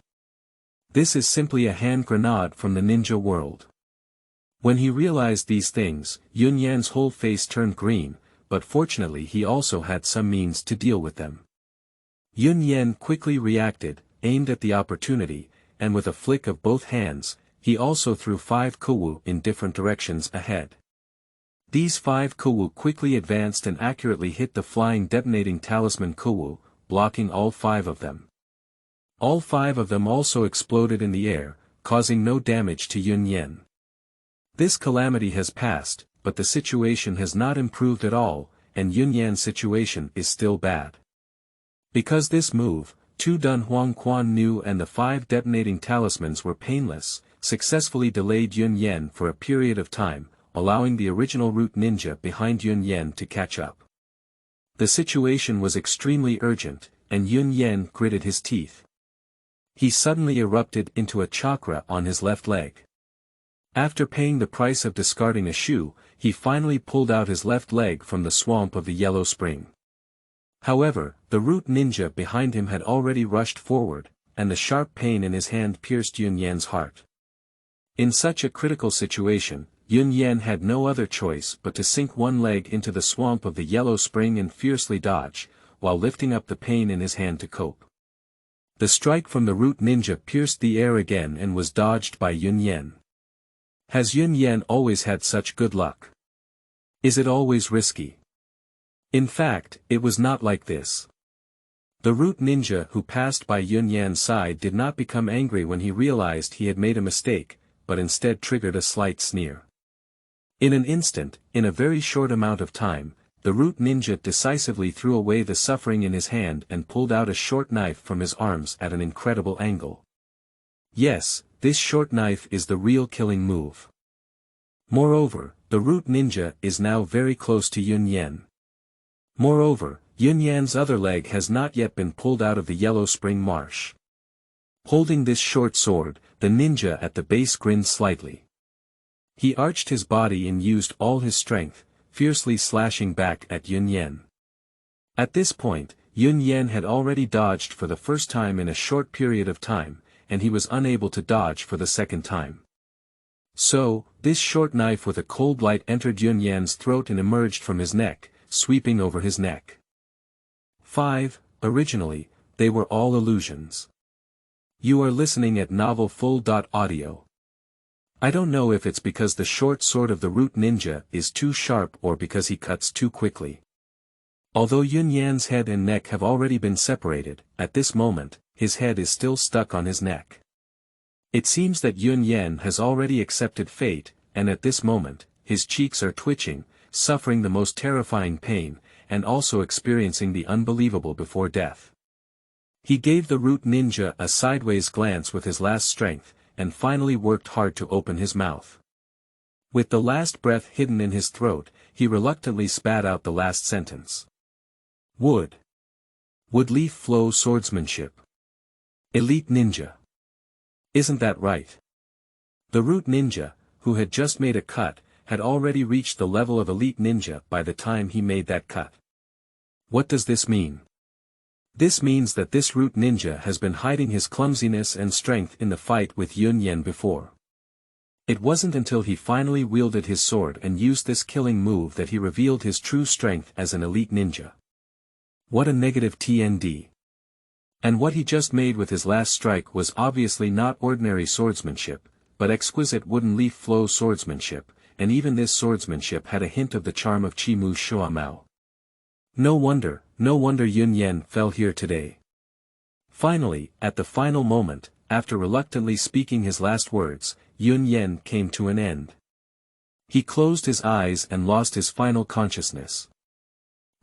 This is simply a hand grenade from the ninja world. When he realized these things, Yunyan's whole face turned green, but fortunately he also had some means to deal with them. Yunyan quickly reacted, aimed at the opportunity, and with a flick of both hands, he also threw 5 Kuwu in different directions ahead. These 5 Kuwu quickly advanced and accurately hit the flying detonating talisman Kuwu, blocking all 5 of them. All 5 of them also exploded in the air, causing no damage to Yunyan. This calamity has passed, but the situation has not improved at all, and Yunyan's situation is still bad. Because this move, 2 Dun Huang Quan Nu and the 5 detonating talismans were painless, successfully delayed Yunyan for a period of time, allowing the original root ninja behind Yunyan to catch up. The situation was extremely urgent, and Yunyan gritted his teeth. He suddenly erupted into a chakra on his left leg. After paying the price of discarding a shoe, he finally pulled out his left leg from the swamp of the Yellow Spring. However, the root ninja behind him had already rushed forward, and the sharp pain in his hand pierced Yunyan's heart. In such a critical situation, Yunyan had no other choice but to sink one leg into the swamp of the Yellow Spring and fiercely dodge, while lifting up the pain in his hand to cope. The strike from the root ninja pierced the air again and was dodged by Yunyan. Has Yunyan always had such good luck? Is it always risky? In fact, it was not like this. The root ninja who passed by Yunyan's side did not become angry when he realized he had made a mistake, but instead triggered a slight sneer. In an instant, in a very short amount of time, the root ninja decisively threw away the suffering in his hand and pulled out a short knife from his arms at an incredible angle. Yes, this short knife is the real killing move. Moreover, the root ninja is now very close to Yunyan. Moreover, Yunyan's other leg has not yet been pulled out of the Yellow Spring Marsh. Holding this short sword, the ninja at the base grinned slightly. He arched his body and used all his strength, fiercely slashing back at Yunyan. At this point, Yunyan had already dodged for the first time in a short period of time, and he was unable to dodge for the second time. So, this short knife with a cold light entered Yunyan's throat and emerged from his neck, sweeping over his neck. 5. Originally, they were all illusions. You are listening at novelfull.audio. I don't know if it's because the short sword of the root ninja is too sharp or because he cuts too quickly. Although Yunyan's head and neck have already been separated, at this moment, his head is still stuck on his neck. It seems that Yunyan has already accepted fate, and at this moment, his cheeks are twitching, suffering the most terrifying pain, and also experiencing the unbelievable before death. He gave the root ninja a sideways glance with his last strength, and finally worked hard to open his mouth. With the last breath hidden in his throat, he reluctantly spat out the last sentence. Wood leaf flow swordsmanship. Elite ninja. Isn't that right? The root ninja, who had just made a cut, had already reached the level of elite ninja by the time he made that cut. What does this mean? This means that this root ninja has been hiding his clumsiness and strength in the fight with Yunyan before. It wasn't until he finally wielded his sword and used this killing move that he revealed his true strength as an elite ninja. What a negative TND. And what he just made with his last strike was obviously not ordinary swordsmanship, but exquisite wooden leaf flow swordsmanship, and even this swordsmanship had a hint of the charm of Chimu Shuamao. No wonder Yunyan fell here today. Finally, at the final moment, after reluctantly speaking his last words, Yunyan came to an end. He closed his eyes and lost his final consciousness.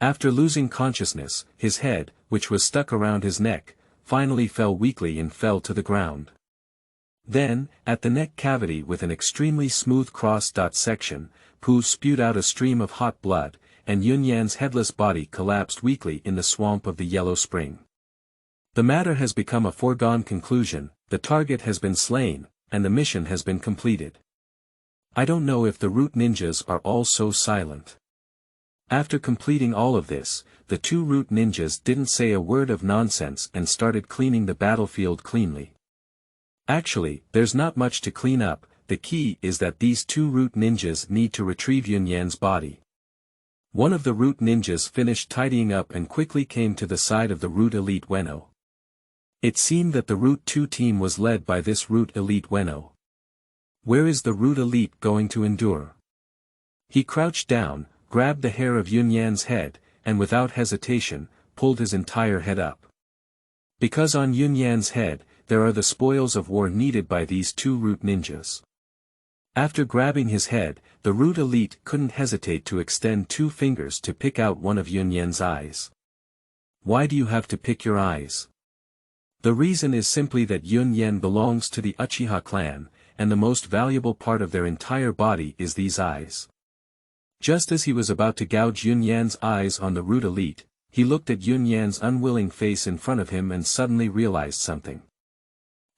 After losing consciousness, his head, which was stuck around his neck, finally fell weakly and fell to the ground. Then, at the neck cavity with an extremely smooth cross-dot section, Pooh spewed out a stream of hot blood, and Yunyan's headless body collapsed weakly in the swamp of the Yellow Spring. The matter has become a foregone conclusion, the target has been slain, and the mission has been completed. I don't know if the root ninjas are all so silent. After completing all of this, the two root ninjas didn't say a word of nonsense and started cleaning the battlefield cleanly. Actually, there's not much to clean up, the key is that these two root ninjas need to retrieve Yunyan's body. One of the root ninjas finished tidying up and quickly came to the side of the root elite Weno. It seemed that the root 2 team was led by this root elite Weno. Where is the root elite going to endure? He crouched down, grabbed the hair of Yunyan's head, and without hesitation, pulled his entire head up. Because on Yunyan's head, there are the spoils of war needed by these two root ninjas. After grabbing his head, the root elite couldn't hesitate to extend 2 fingers to pick out one of Yunyan's eyes. Why do you have to pick your eyes? The reason is simply that Yunyan belongs to the Uchiha clan, and the most valuable part of their entire body is these eyes. Just as he was about to gouge Yunyan's eyes on the root elite, he looked at Yunyan's unwilling face in front of him and suddenly realized something.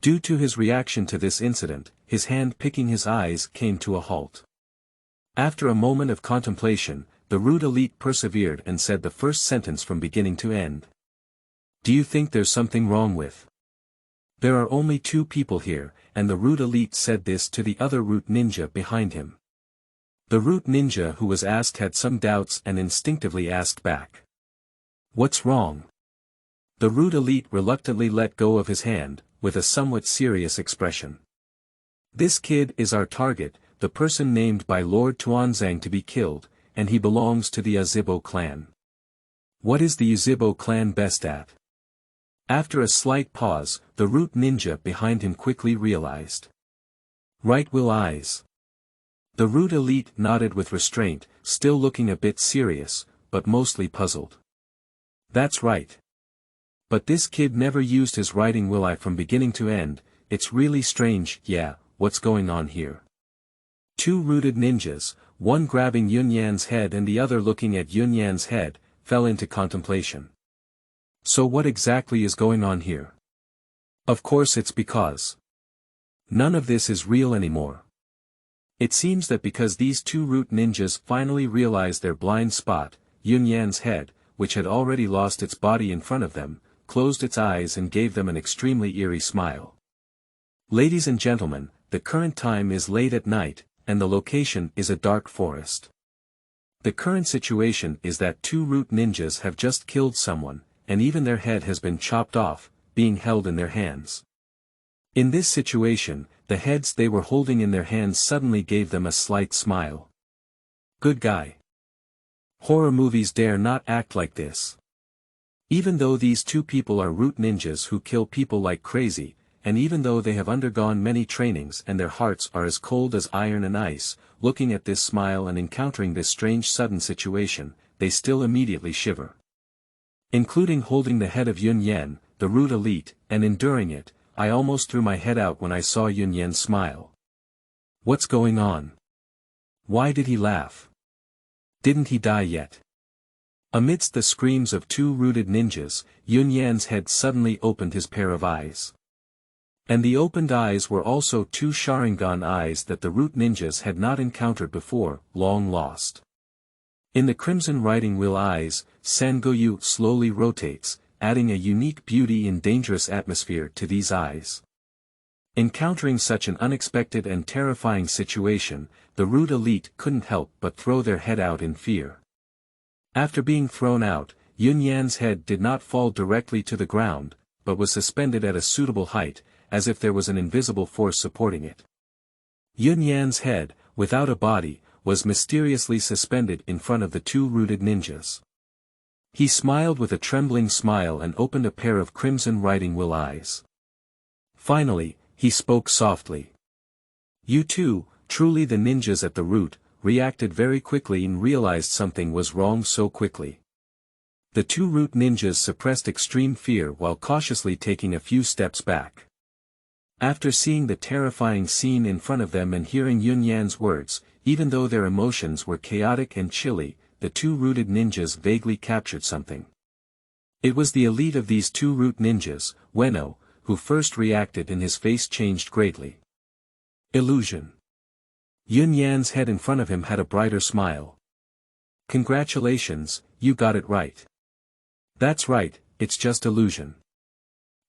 Due to his reaction to this incident, his hand picking his eyes came to a halt. After a moment of contemplation, the root elite persevered and said the first sentence from beginning to end. Do you think there's something wrong with? There are only 2 people here, and the root elite said this to the other root ninja behind him. The root ninja who was asked had some doubts and instinctively asked back. What's wrong? The root elite reluctantly let go of his hand, with a somewhat serious expression. This kid is our target, the person named by Lord Tuanzang to be killed, and he belongs to the Yuzhibo clan. What is the Yuzhibo clan best at? After a slight pause, the root ninja behind him quickly realized. Right will eyes. The root elite nodded with restraint, still looking a bit serious, but mostly puzzled. That's right. But this kid never used his writing will I from beginning to end, it's really strange, yeah, what's going on here? 2 rooted ninjas, one grabbing Yunyan's head and the other looking at Yunyan's head, fell into contemplation. So what exactly is going on here? Of course it's because none of this is real anymore. It seems that because these 2 root ninjas finally realized their blind spot, Yunyan's head, which had already lost its body in front of them, closed its eyes and gave them an extremely eerie smile. Ladies and gentlemen, the current time is late at night, and the location is a dark forest. The current situation is that 2 root ninjas have just killed someone, and even their head has been chopped off, being held in their hands. In this situation, the heads they were holding in their hands suddenly gave them a slight smile. Good guy. Horror movies dare not act like this. Even though these 2 people are root ninjas who kill people like crazy, and even though they have undergone many trainings and their hearts are as cold as iron and ice, looking at this smile and encountering this strange sudden situation, they still immediately shiver. Including holding the head of Yunyan, the root elite, and enduring it, I almost threw my head out when I saw Yunyan smile. What's going on? Why did he laugh? Didn't he die yet? Amidst the screams of two rooted ninjas, Yunyan's head suddenly opened his pair of eyes. And the opened eyes were also two Sharingan eyes that the root ninjas had not encountered before, long lost. In the crimson riding wheel eyes, Sangoyu slowly rotates, adding a unique beauty and dangerous atmosphere to these eyes. Encountering such an unexpected and terrifying situation, the root elite couldn't help but throw their head out in fear. After being thrown out, Yunyan's head did not fall directly to the ground, but was suspended at a suitable height, as if there was an invisible force supporting it. Yunyan's head, without a body, was mysteriously suspended in front of the two rooted ninjas. He smiled with a trembling smile and opened a pair of crimson riding wheel eyes. Finally, he spoke softly. You two, truly the ninjas at the root, reacted very quickly and realized something was wrong so quickly. The two root ninjas suppressed extreme fear while cautiously taking a few steps back. After seeing the terrifying scene in front of them and hearing Yunyan's words, even though their emotions were chaotic and chilly, the two rooted ninjas vaguely captured something. It was the elite of these two root ninjas, Ueno, who first reacted and his face changed greatly. Illusion. Yunyan's head in front of him had a brighter smile. Congratulations, you got it right. That's right, it's just illusion.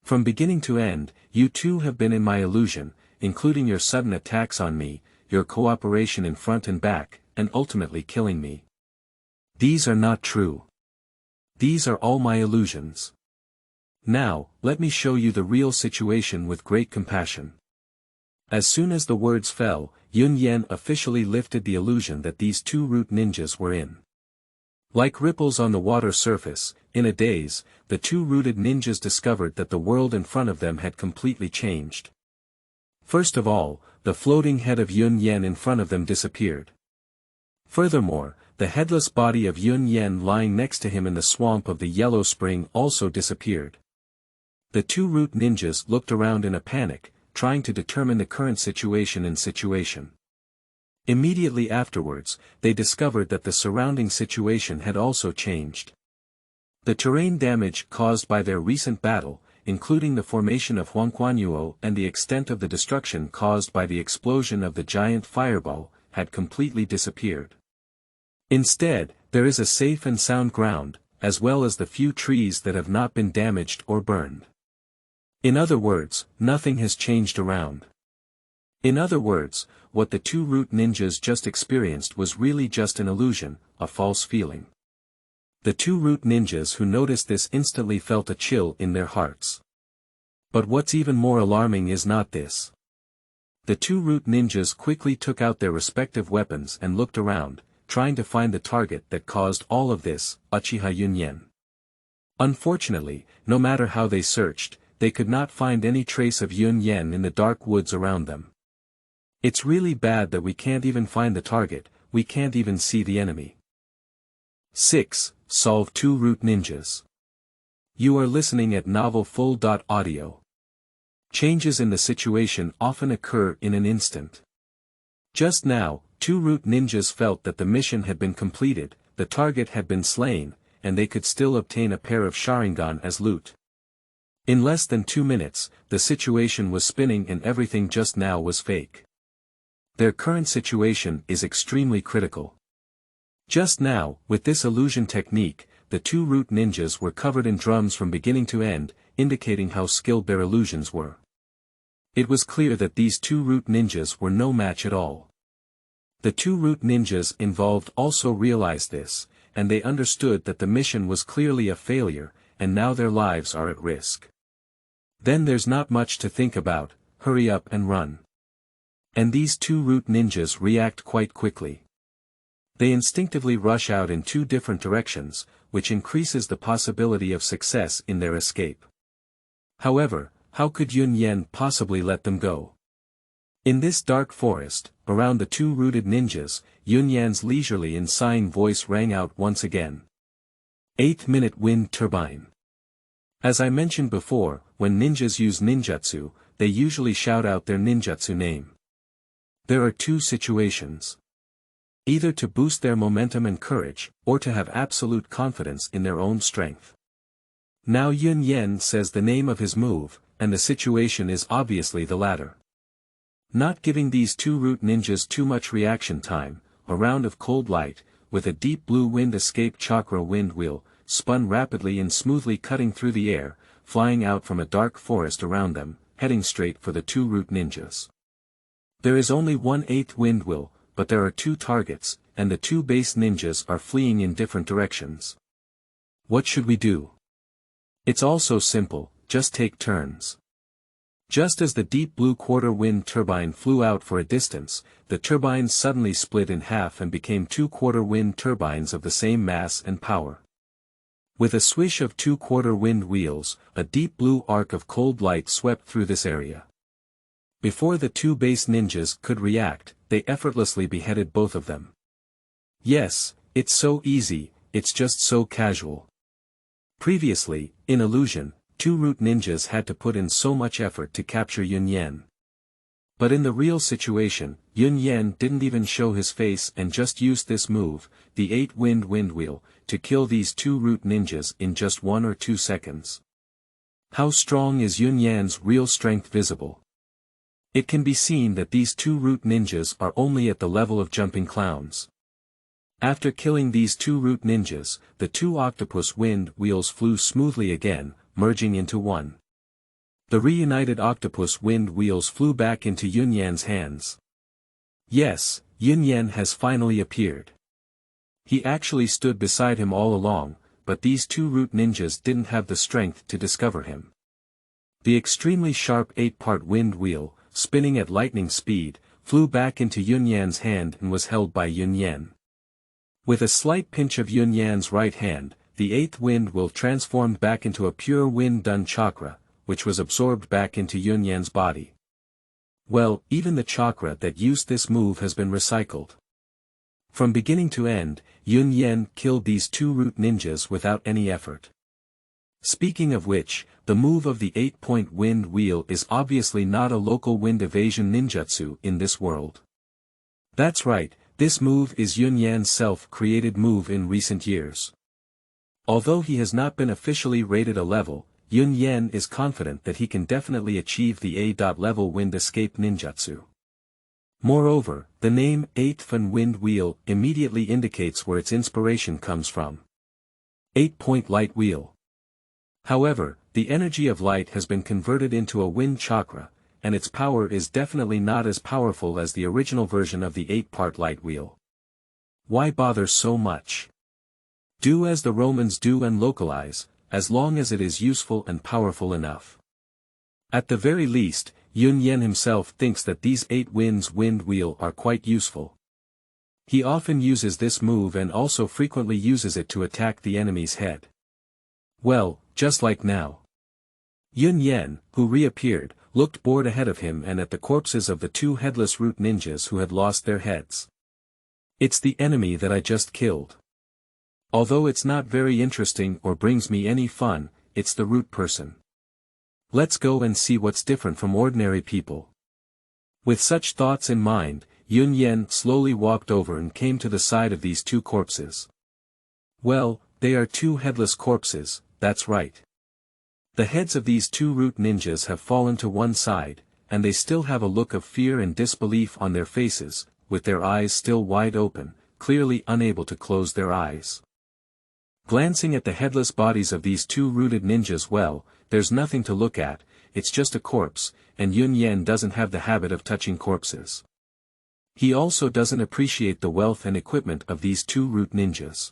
From beginning to end, you two have been in my illusion, including your sudden attacks on me, your cooperation in front and back, and ultimately killing me. These are not true. These are all my illusions. Now, let me show you the real situation with great compassion. As soon as the words fell, Yunyan officially lifted the illusion that these two root ninjas were in. Like ripples on the water surface, in a daze, the two rooted ninjas discovered that the world in front of them had completely changed. First of all, the floating head of Yunyan in front of them disappeared. Furthermore, the headless body of Yunyan lying next to him in the swamp of the Yellow Spring also disappeared. The two root ninjas looked around in a panic, trying to determine the current situation. Immediately afterwards, they discovered that the surrounding situation had also changed. The terrain damage caused by their recent battle, including the formation of Huangquanyuo and the extent of the destruction caused by the explosion of the giant fireball, had completely disappeared. Instead, there is a safe and sound ground, as well as the few trees that have not been damaged or burned. In other words, nothing has changed around. In other words, what the two root ninjas just experienced was really just an illusion, a false feeling. The two root ninjas who noticed this instantly felt a chill in their hearts. But what's even more alarming is not this. The two root ninjas quickly took out their respective weapons and looked around, trying to find the target that caused all of this, Uchiha Yunyan. Unfortunately, no matter how they searched, they could not find any trace of Yunyan in the dark woods around them. It's really bad that we can't even find the target, we can't even see the enemy. 6. Solve two root ninjas. You are listening at novelfull.audio. Changes in the situation often occur in an instant. Just now, two root ninjas felt that the mission had been completed, the target had been slain, and they could still obtain a pair of Sharingan as loot. In less than 2 minutes, the situation was spinning and everything just now was fake. Their current situation is extremely critical. Just now, with this illusion technique, the two root ninjas were covered in drums from beginning to end, indicating how skilled their illusions were. It was clear that these two root ninjas were no match at all. The two root ninjas involved also realized this, and they understood that the mission was clearly a failure, and now their lives are at risk. Then there's not much to think about, hurry up and run. And these two root ninjas react quite quickly. They instinctively rush out in two different directions, which increases the possibility of success in their escape. However, how could Yunyan possibly let them go? In this dark forest, around the two rooted ninjas, Yunyan's leisurely and sighing voice rang out once again. 8th minute wind turbine. As I mentioned before, when ninjas use ninjutsu, they usually shout out their ninjutsu name. There are two situations. Either to boost their momentum and courage, or to have absolute confidence in their own strength. Now Yunyan says the name of his move, and the situation is obviously the latter. Not giving these two root ninjas too much reaction time, a round of cold light, with a deep blue wind escape chakra wind wheel, spun rapidly and smoothly cutting through the air, flying out from a dark forest around them, heading straight for the two root ninjas. There is only 1/8 wind wheel, but there are two targets, and the two base ninjas are fleeing in different directions. What should we do? It's all so simple, just take turns. Just as the deep blue quarter wind turbine flew out for a distance, the turbines suddenly split in half and became two quarter wind turbines of the same mass and power. With a swish of two quarter wind wheels, a deep blue arc of cold light swept through this area. Before the two base ninjas could react, they effortlessly beheaded both of them. Yes, it's so easy, it's just so casual. Previously, in Illusion, two root ninjas had to put in so much effort to capture Yunyan. But in the real situation, Yunyan didn't even show his face and just used this move, the 8-wind wind wheel, to kill these two root ninjas in just 1 or 2 seconds. How strong is Yunyan's real strength visible? It can be seen that these two root ninjas are only at the level of jumping clowns. After killing these two root ninjas, the two octopus wind wheels flew smoothly again, merging into one. The reunited octopus wind wheels flew back into Yunyan's hands. Yes, Yunyan has finally appeared. He actually stood beside him all along, but these two root ninjas didn't have the strength to discover him. The extremely sharp 8-part wind wheel, spinning at lightning speed, flew back into Yunyan's hand and was held by Yunyan. With a slight pinch of Yunyan's right hand, the 8th wind wheel transformed back into a pure wind dun chakra, which was absorbed back into Yunyan's body. Well, even the chakra that used this move has been recycled. From beginning to end, Yunyan killed these two root ninjas without any effort. Speaking of which, the move of the 8-point wind wheel is obviously not a local wind evasion ninjutsu in this world. That's right, this move is Yunyan's self-created move in recent years. Although he has not been officially rated a level, Yunyan is confident that he can definitely achieve the A-level wind escape ninjutsu. Moreover, the name 8th wind wheel immediately indicates where its inspiration comes from. 8-point light wheel. However, the energy of light has been converted into a wind chakra, and its power is definitely not as powerful as the original version of the 8-part light wheel. Why bother so much? Do as the Romans do and localize, as long as it is useful and powerful enough. At the very least, Yunyan himself thinks that these 8 winds wind wheel are quite useful. He often uses this move and also frequently uses it to attack the enemy's head. Well, just like now. Yunyan, who reappeared, looked bored ahead of him and at the corpses of the two headless root ninjas who had lost their heads. It's the enemy that I just killed. Although it's not very interesting or brings me any fun, it's the root person. Let's go and see what's different from ordinary people. With such thoughts in mind, Yunyan slowly walked over and came to the side of these two corpses. Well, they are two headless corpses, that's right. The heads of these two root ninjas have fallen to one side, and they still have a look of fear and disbelief on their faces, with their eyes still wide open, clearly unable to close their eyes. Glancing at the headless bodies of these two rooted ninjas, well, there's nothing to look at, it's just a corpse, and Yunyan doesn't have the habit of touching corpses. He also doesn't appreciate the wealth and equipment of these two root ninjas.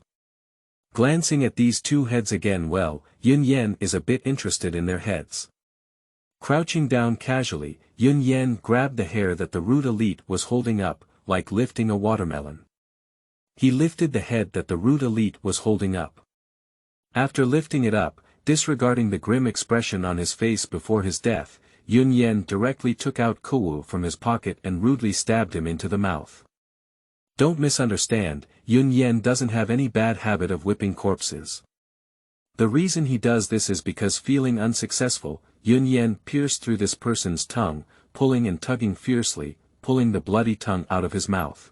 Glancing at these two heads again, well, Yunyan is a bit interested in their heads. Crouching down casually, Yunyan grabbed the hair that the root elite was holding up, like lifting a watermelon. He lifted the head that the root elite was holding up. After lifting it up, disregarding the grim expression on his face before his death, Yunyan directly took out Kuwu from his pocket and rudely stabbed him into the mouth. Don't misunderstand, Yunyan doesn't have any bad habit of whipping corpses. The reason he does this is because feeling unsuccessful, Yunyan pierced through this person's tongue, pulling and tugging fiercely, pulling the bloody tongue out of his mouth.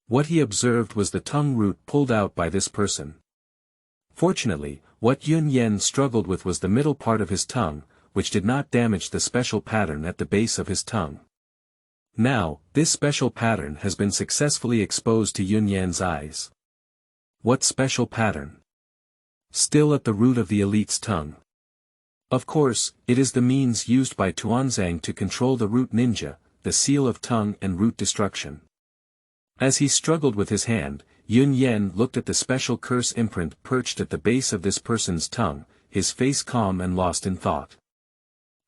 What he observed was the tongue root pulled out by this person. Fortunately, what Yunyan struggled with was the middle part of his tongue, which did not damage the special pattern at the base of his tongue. Now, this special pattern has been successfully exposed to Yunyan's eyes. What special pattern? Still at the root of the elite's tongue. Of course, it is the means used by Tuanzang to control the root ninja, the seal of tongue and root destruction. As he struggled with his hand, Yunyan looked at the special curse imprint perched at the base of this person's tongue, his face calm and lost in thought.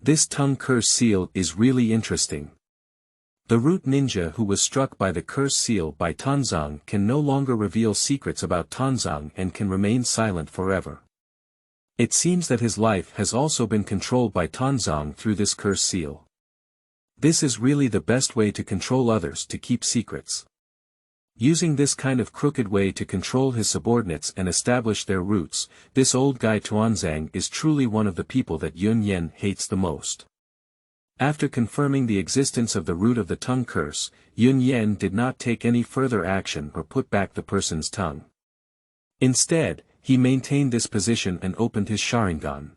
This tongue curse seal is really interesting. The root ninja who was struck by the curse seal by Tuanzang can no longer reveal secrets about Tuanzang and can remain silent forever. It seems that his life has also been controlled by Tuanzang through this curse seal. This is really the best way to control others to keep secrets. Using this kind of crooked way to control his subordinates and establish their roots, this old guy Tuanzang is truly one of the people that Yunyan hates the most. After confirming the existence of the root of the tongue curse, Yunyan did not take any further action or put back the person's tongue. Instead, he maintained this position and opened his Sharingan.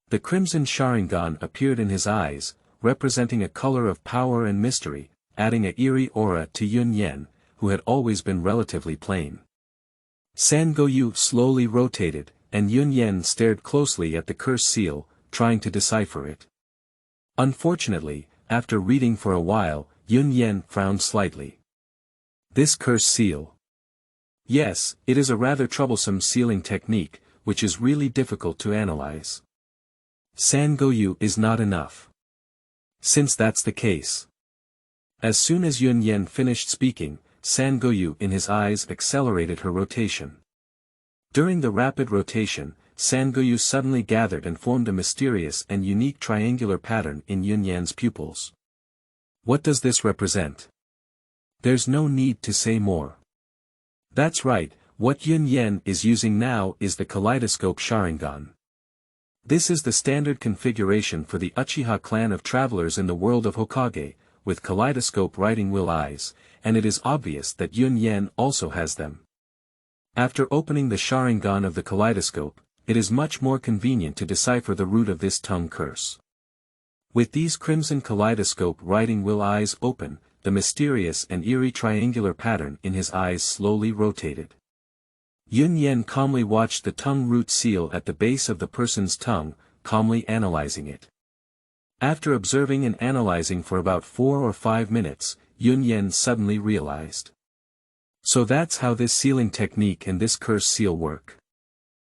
The crimson Sharingan appeared in his eyes, representing a color of power and mystery, adding an eerie aura to Yunyan, who had always been relatively plain. Sangoyu slowly rotated, and Yunyan stared closely at the curse seal, trying to decipher it. Unfortunately, after reading for a while, Yunyan frowned slightly. This curse seal. Yes, it is a rather troublesome sealing technique, which is really difficult to analyze. Sangoyu is not enough. Since that's the case. As soon as Yunyan finished speaking, Sangoyu in his eyes accelerated her rotation. During the rapid rotation, Sangoyu suddenly gathered and formed a mysterious and unique triangular pattern in Yunyan's pupils. What does this represent? There's no need to say more. That's right, what Yunyan is using now is the Kaleidoscope Sharingan. This is the standard configuration for the Uchiha clan of travelers in the world of Hokage, with kaleidoscope riding wheel eyes, and it is obvious that Yunyan also has them. After opening the Sharingan of the kaleidoscope, it is much more convenient to decipher the root of this tongue curse. With these crimson kaleidoscope riding wheel eyes open, the mysterious and eerie triangular pattern in his eyes slowly rotated. Yunyan calmly watched the tongue root seal at the base of the person's tongue, calmly analyzing it. After observing and analyzing for about 4 or 5 minutes, Yunyan suddenly realized. So that's how this sealing technique and this curse seal work.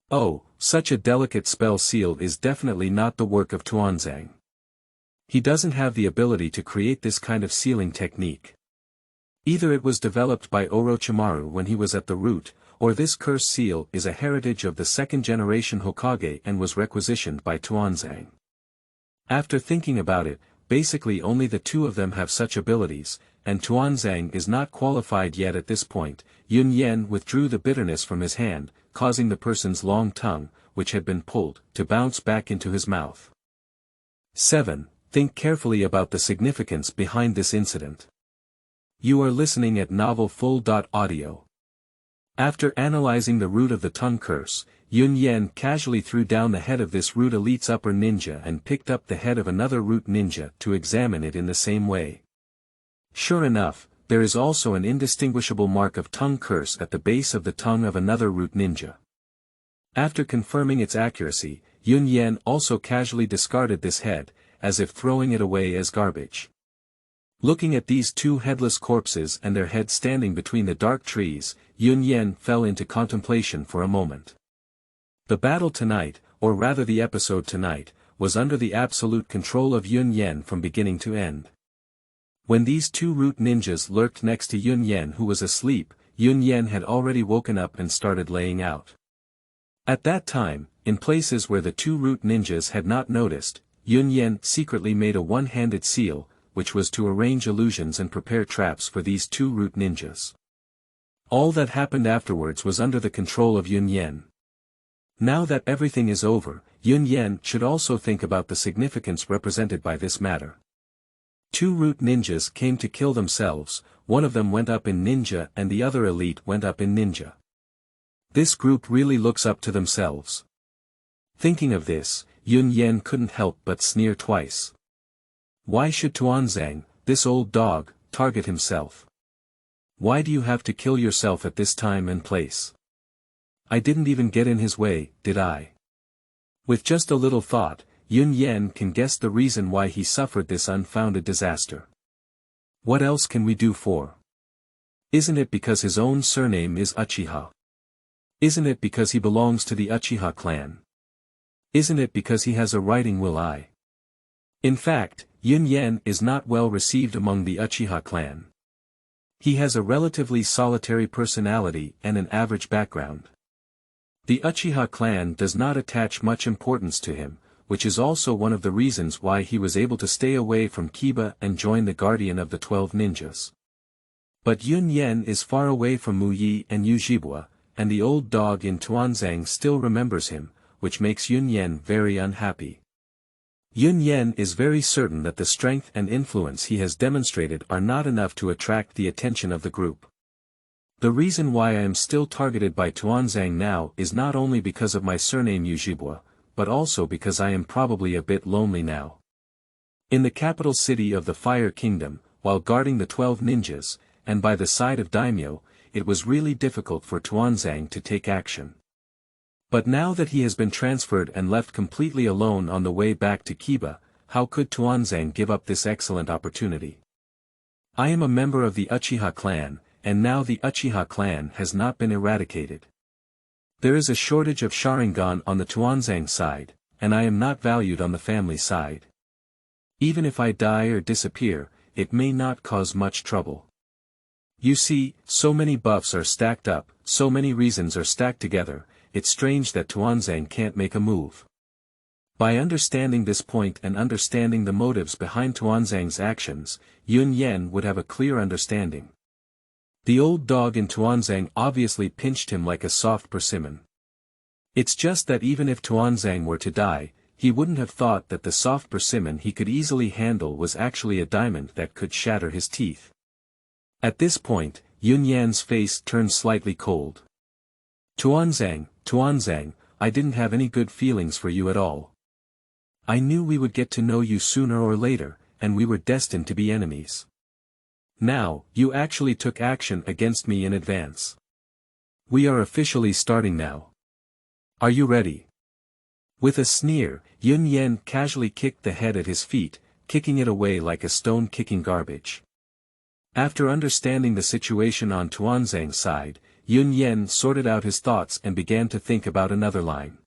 Oh, such a delicate spell seal is definitely not the work of Tuanzang. He doesn't have the ability to create this kind of sealing technique. Either it was developed by Orochimaru when he was at the root, or this curse seal is a heritage of the second-generation Hokage and was requisitioned by Tuanzang. After thinking about it, basically only the two of them have such abilities, and Tuanzang is not qualified yet at this point. Yunyan withdrew the bitterness from his hand, causing the person's long tongue, which had been pulled, to bounce back into his mouth. 7. Think carefully about the significance behind this incident. You are listening at Novel Full.audio. After analyzing the root of the tongue curse, Yunyan casually threw down the head of this root elite's upper ninja and picked up the head of another root ninja to examine it in the same way. Sure enough, there is also an indistinguishable mark of tongue curse at the base of the tongue of another root ninja. After confirming its accuracy, Yunyan also casually discarded this head, as if throwing it away as garbage. Looking at these two headless corpses and their heads standing between the dark trees, Yunyan fell into contemplation for a moment. The battle tonight, or rather the episode tonight, was under the absolute control of Yunyan from beginning to end. When these two root ninjas lurked next to Yunyan who was asleep, Yunyan had already woken up and started laying out. At that time, in places where the two root ninjas had not noticed, Yunyan secretly made a one-handed seal, which was to arrange illusions and prepare traps for these two root ninjas. All that happened afterwards was under the control of Yunyan. Now that everything is over, Yunyan should also think about the significance represented by this matter. 2 root ninjas came to kill themselves, one of them went up in ninja and the other elite went up in ninja. This group really looks up to themselves. Thinking of this, Yunyan couldn't help but sneer twice. Why should Tuanzang, this old dog, target himself? Why do you have to kill yourself at this time and place? I didn't even get in his way, did I? With just a little thought, Yunyan can guess the reason why he suffered this unfounded disaster. What else can we do for? Isn't it because his own surname is Uchiha? Isn't it because he belongs to the Uchiha clan? Isn't it because he has a writing will I? In fact, Yunyan is not well received among the Uchiha clan. He has a relatively solitary personality and an average background. The Uchiha clan does not attach much importance to him, which is also one of the reasons why he was able to stay away from Kiba and join the Guardian of the 12 Ninjas. But Yunyan is far away from Muyi and Yuzhibo, and the old dog in Tuanzang still remembers him, which makes Yunyan very unhappy. Yunyan is very certain that the strength and influence he has demonstrated are not enough to attract the attention of the group. The reason why I am still targeted by Tuanzang now is not only because of my surname Yuzhibo, but also because I am probably a bit lonely now. In the capital city of the Fire Kingdom, while guarding the 12 ninjas, and by the side of Daimyo, it was really difficult for Tuanzang to take action. But now that he has been transferred and left completely alone on the way back to Kiba, how could Tuanzang give up this excellent opportunity? I am a member of the Uchiha clan, and now the Uchiha clan has not been eradicated. There is a shortage of Sharingan on the Tuanzang side, and I am not valued on the family side. Even if I die or disappear, it may not cause much trouble. You see, so many buffs are stacked up, so many reasons are stacked together, it's strange that Tuanzang can't make a move. By understanding this point and understanding the motives behind Tuanzang's actions, Yunyan would have a clear understanding. The old dog in Tuanzang obviously pinched him like a soft persimmon. It's just that even if Tuanzang were to die, he wouldn't have thought that the soft persimmon he could easily handle was actually a diamond that could shatter his teeth. At this point, Yunyan's face turned slightly cold. Tuanzang, I didn't have any good feelings for you at all. I knew we would get to know you sooner or later, and we were destined to be enemies. Now, you actually took action against me in advance. We are officially starting now. Are you ready? With a sneer, Yunyan casually kicked the head at his feet, kicking it away like a stone kicking garbage. After understanding the situation on Tuanzang's side, Yunyan sorted out his thoughts and began to think about another line.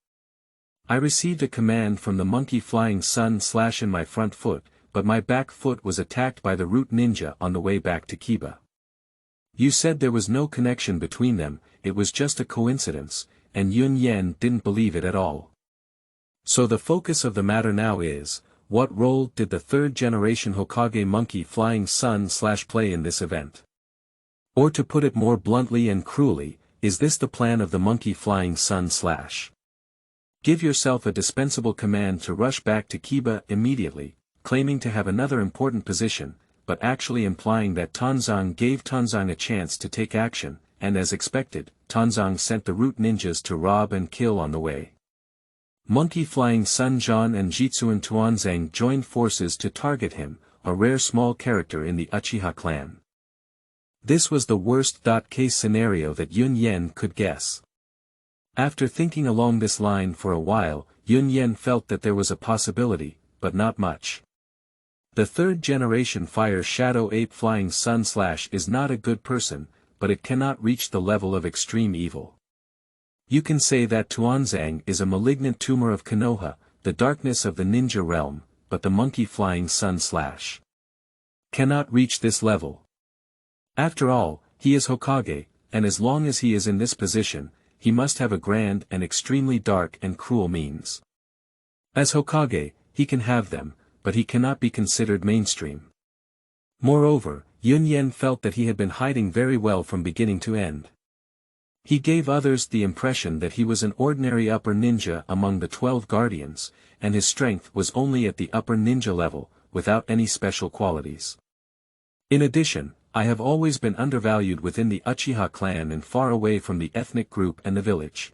I received a command from the monkey flying sun / in my front foot, but my back foot was attacked by the root ninja on the way back to Kiba. You said there was no connection between them, it was just a coincidence, and Yunyan didn't believe it at all. So the focus of the matter now is, what role did the third generation Hokage monkey flying sun / play in this event? Or to put it more bluntly and cruelly, is this the plan of the monkey flying sun / Give yourself a dispensable command to rush back to Kiba immediately, claiming to have another important position, but actually implying that Tuanzang gave Tuanzang a chance to take action, and as expected, Tuanzang sent the root ninjas to rob and kill on the way. Monkey flying Sun Jian and Jitsuan Tuanzang joined forces to target him, a rare small character in the Uchiha clan. This was the worst-case scenario that Yunyan could guess. After thinking along this line for a while, Yunyan felt that there was a possibility, but not much. The third-generation Fire Shadow Ape Flying Sun / is not a good person, but it cannot reach the level of extreme evil. You can say that Tuanzang is a malignant tumor of Konoha, the darkness of the ninja realm, but the monkey flying sun / cannot reach this level. After all, he is Hokage, and as long as he is in this position, he must have a grand and extremely dark and cruel means. As Hokage, he can have them, but he cannot be considered mainstream. Moreover, Yunyan felt that he had been hiding very well from beginning to end. He gave others the impression that he was an ordinary upper ninja among the 12 guardians, and his strength was only at the upper ninja level, without any special qualities. In addition, I have always been undervalued within the Uchiha clan and far away from the ethnic group and the village.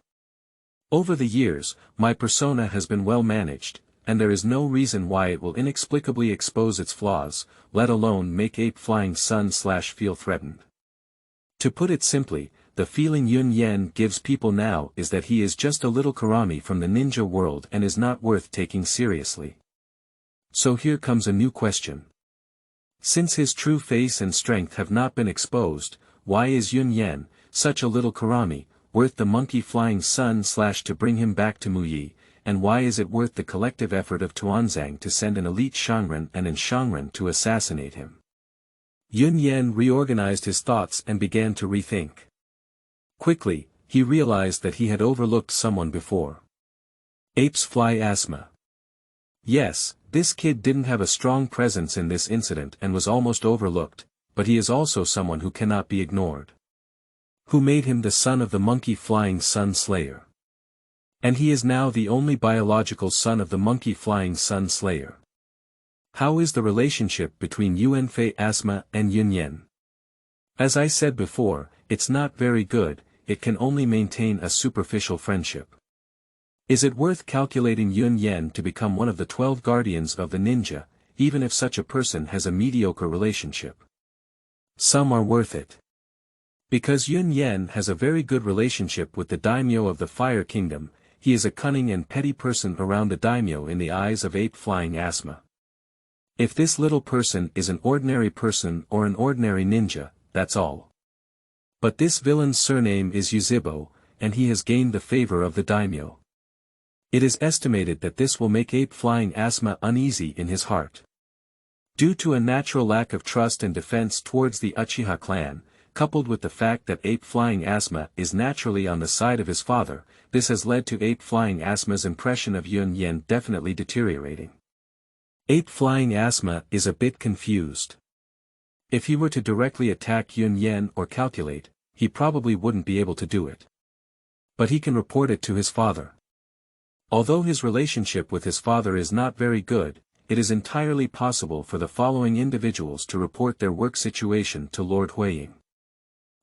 Over the years, my persona has been well managed, and there is no reason why it will inexplicably expose its flaws, let alone make Ape Flying Sun / feel threatened. To put it simply, the feeling Yunyan gives people now is that he is just a little karami from the ninja world and is not worth taking seriously. So here comes a new question. Since his true face and strength have not been exposed, why is Yunyan, such a little karami, worth the monkey flying sun / to bring him back to Muyi, and why is it worth the collective effort of Tuanzang to send an elite Shangren and an Shangren to assassinate him? Yunyan reorganized his thoughts and began to rethink. Quickly, he realized that he had overlooked someone before. Apes fly asthma. Yes, this kid didn't have a strong presence in this incident and was almost overlooked, but he is also someone who cannot be ignored. Who made him the son of the monkey flying sun slayer? And he is now the only biological son of the monkey flying sun slayer. How is the relationship between Yuanfei Asma and Yunyan? As I said before, it's not very good, it can only maintain a superficial friendship. Is it worth calculating Yunyan to become one of the 12 guardians of the ninja, even if such a person has a mediocre relationship? Some are worth it. Because Yunyan has a very good relationship with the daimyo of the Fire Kingdom, he is a cunning and petty person around the daimyo in the eyes of Ape Flying Asma. If this little person is an ordinary person or an ordinary ninja, that's all. But this villain's surname is Yuzhibo, and he has gained the favor of the daimyo. It is estimated that this will make Ape Flying Asma uneasy in his heart. Due to a natural lack of trust and defense towards the Uchiha clan, coupled with the fact that Ape Flying Asma is naturally on the side of his father, this has led to Ape Flying Asma's impression of Yunyan definitely deteriorating. Ape Flying Asma is a bit confused. If he were to directly attack Yunyan or calculate, he probably wouldn't be able to do it. But he can report it to his father. Although his relationship with his father is not very good, it is entirely possible for the following individuals to report their work situation to Lord Huoying.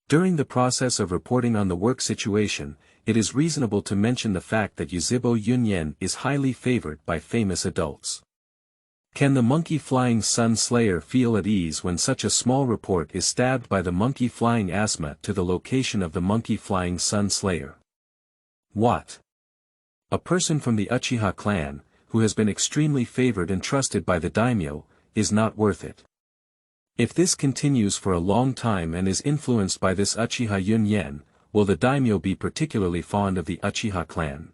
During the process of reporting on the work situation, it is reasonable to mention the fact that Yuzhibo Yunyan is highly favored by famous adults. Can the monkey flying sun slayer feel at ease when such a small report is stabbed by the monkey flying asma to the location of the monkey flying sun slayer? What? A person from the Uchiha clan, who has been extremely favored and trusted by the daimyo, is not worth it. If this continues for a long time and is influenced by this Uchiha Yunyan, will the daimyo be particularly fond of the Uchiha clan?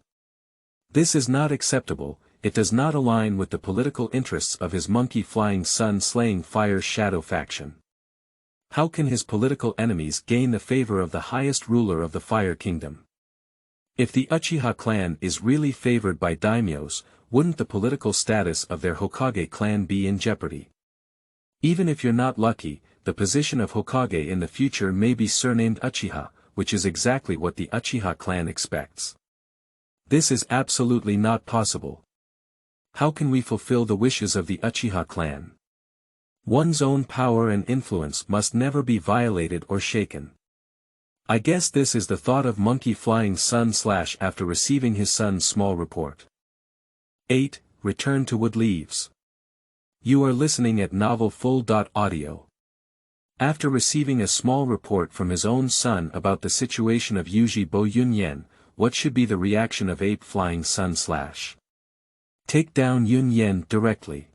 This is not acceptable, it does not align with the political interests of his monkey flying sun slaying fire shadow faction. How can his political enemies gain the favor of the highest ruler of the Fire Kingdom? If the Uchiha clan is really favored by daimyos, wouldn't the political status of their Hokage clan be in jeopardy? Even if you're not lucky, the position of Hokage in the future may be surnamed Uchiha, which is exactly what the Uchiha clan expects. This is absolutely not possible. How can we fulfill the wishes of the Uchiha clan? One's own power and influence must never be violated or shaken. I guess this is the thought of monkey flying sun / after receiving his son's small report. 8. Return to Wood Leaves. You are listening at Novel Full.audio. After receiving a small report from his own son about the situation of Yuzhibo Yunyan, what should be the reaction of Ape Flying Sun / Take down Yunyan directly.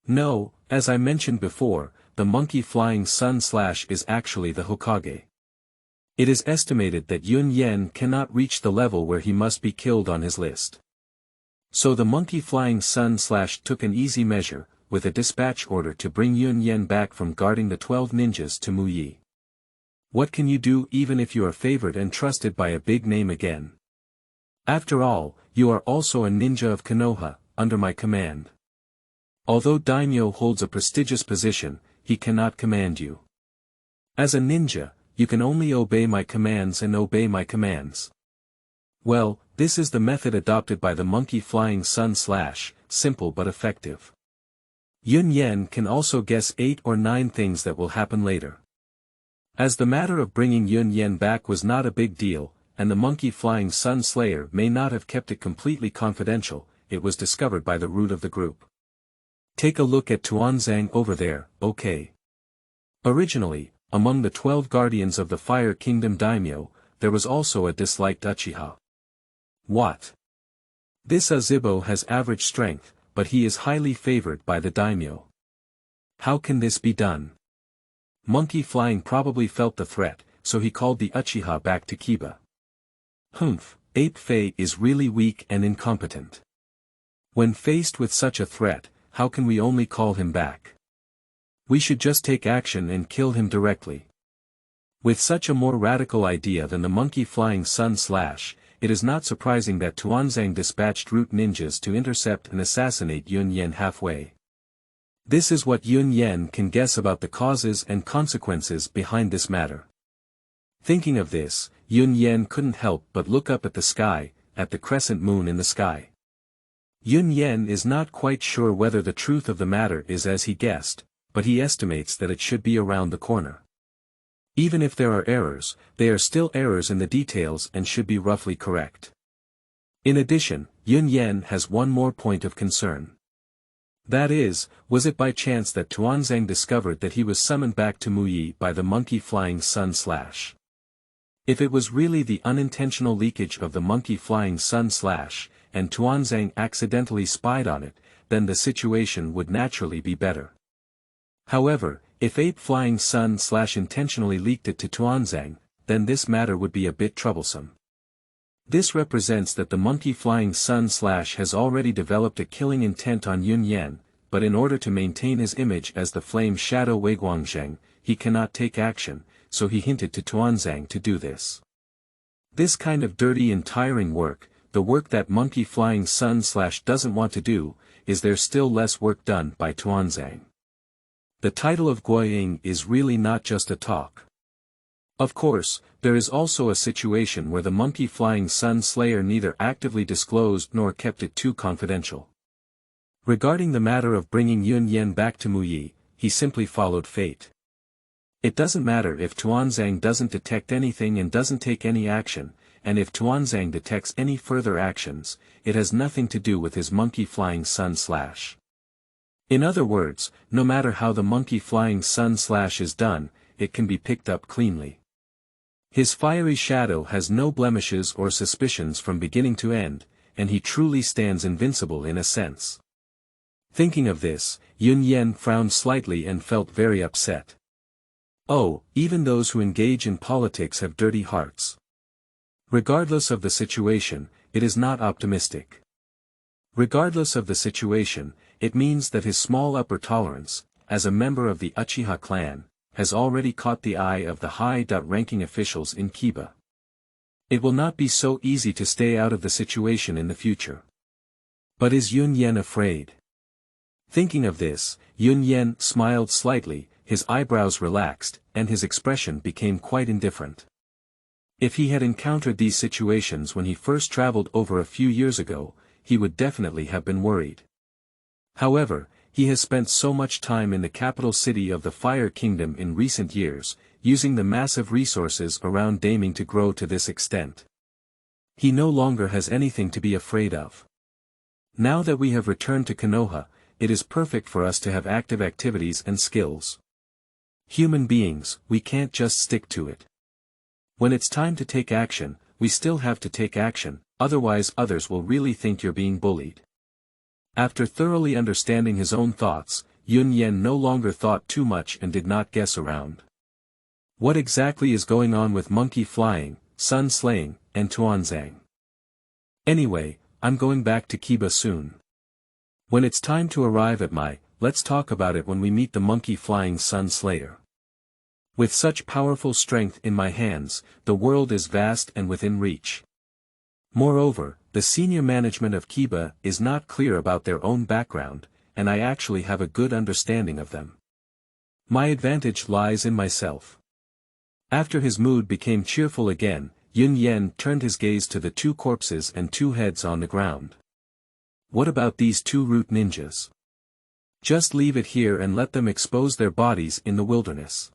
No, as I mentioned before, the monkey flying sun / is actually the Hokage. It is estimated that Yunyan cannot reach the level where he must be killed on his list. So the monkey flying sun / took an easy measure, with a dispatch order to bring Yunyan back from guarding the 12 ninjas to Muyi. What can you do even if you are favored and trusted by a big name again? After all, you are also a ninja of Konoha, under my command. Although daimyo holds a prestigious position, he cannot command you. As a ninja, you can only obey my commands and obey my commands. Well, this is the method adopted by the monkey flying sun slash, simple but effective. Yunyan can also guess 8 or 9 things that will happen later. As the matter of bringing Yunyan back was not a big deal, and the monkey flying sun slayer may not have kept it completely confidential, it was discovered by the root of the group. Take a look at Tuanzang over there, okay? Originally, among the 12 guardians of the Fire Kingdom daimyo, there was also a disliked Uchiha. What? This Yuzhibo has average strength, but he is highly favored by the daimyo. How can this be done? Monkey Flying probably felt the threat, so he called the Uchiha back to Kiba. Humph, Ape Fei is really weak and incompetent. When faced with such a threat, how can we only call him back? We should just take action and kill him directly. With such a more radical idea than the monkey flying sun slash, it is not surprising that Tuanzang dispatched root ninjas to intercept and assassinate Yunyan halfway. This is what Yunyan can guess about the causes and consequences behind this matter. Thinking of this, Yunyan couldn't help but look up at the sky, at the crescent moon in the sky. Yunyan is not quite sure whether the truth of the matter is as he guessed, but he estimates that it should be around the corner. Even if there are errors, they are still errors in the details and should be roughly correct. In addition, Yunyan has one more point of concern. That is, was it by chance that Tuanzang discovered that he was summoned back to Muyi by the monkey flying sun slash? If it was really the unintentional leakage of the monkey flying sun slash, and Tuanzang accidentally spied on it, then the situation would naturally be better. However, if Ape Flying Sun slash intentionally leaked it to Tuanzang, then this matter would be a bit troublesome. This represents that the monkey flying sun slash has already developed a killing intent on Yunyan, but in order to maintain his image as the flame shadow Weiguangzheng, he cannot take action, so he hinted to Tuanzang to do this. This kind of dirty and tiring work, the work that monkey flying sun slash doesn't want to do, is there still less work done by Tuanzang. The title of Huoying is really not just a talk. Of course, there is also a situation where the monkey flying sun slayer neither actively disclosed nor kept it too confidential. Regarding the matter of bringing Yunyan back to Muyi, he simply followed fate. It doesn't matter if Tuanzang doesn't detect anything and doesn't take any action, and if Tuanzang detects any further actions, it has nothing to do with his monkey flying sun slash. In other words, no matter how the monkey flying sun slash is done, it can be picked up cleanly. His fiery shadow has no blemishes or suspicions from beginning to end, and he truly stands invincible in a sense. Thinking of this, Yunyan frowned slightly and felt very upset. Oh, even those who engage in politics have dirty hearts. Regardless of the situation, it is not optimistic. Regardless of the situation, it means that his small upper tolerance, as a member of the Uchiha clan, has already caught the eye of the high-ranking officials in Kiba. It will not be so easy to stay out of the situation in the future. But is Yunyan afraid? Thinking of this, Yunyan smiled slightly, his eyebrows relaxed, and his expression became quite indifferent. If he had encountered these situations when he first traveled over a few years ago, he would definitely have been worried. However, he has spent so much time in the capital city of the Fire Kingdom in recent years, using the massive resources around Daming to grow to this extent. He no longer has anything to be afraid of. Now that we have returned to Konoha, it is perfect for us to have active activities and skills. Human beings, we can't just stick to it. When it's time to take action, we still have to take action, otherwise others will really think you're being bullied. After thoroughly understanding his own thoughts, Yunyan no longer thought too much and did not guess around. What exactly is going on with monkey flying, sun slaying, and Tuanzang? Anyway, I'm going back to Kiba soon. When it's time to arrive at let's talk about it when we meet the monkey flying sun slayer. With such powerful strength in my hands, the world is vast and within reach. Moreover, the senior management of Kiba is not clear about their own background, and I actually have a good understanding of them. My advantage lies in myself. After his mood became cheerful again, Yunyan turned his gaze to the 2 corpses and 2 heads on the ground. What about these 2 root ninjas? Just leave it here and let them expose their bodies in the wilderness.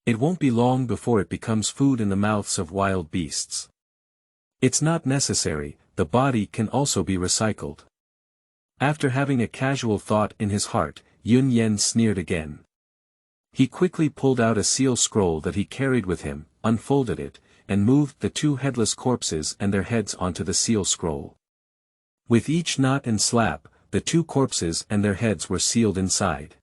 It won't be long before it becomes food in the mouths of wild beasts. It's not necessary, the body can also be recycled. After having a casual thought in his heart, Yunyan sneered again. He quickly pulled out a seal scroll that he carried with him, unfolded it, and moved the 2 headless corpses and their heads onto the seal scroll. With each knot and slap, the 2 corpses and their heads were sealed inside.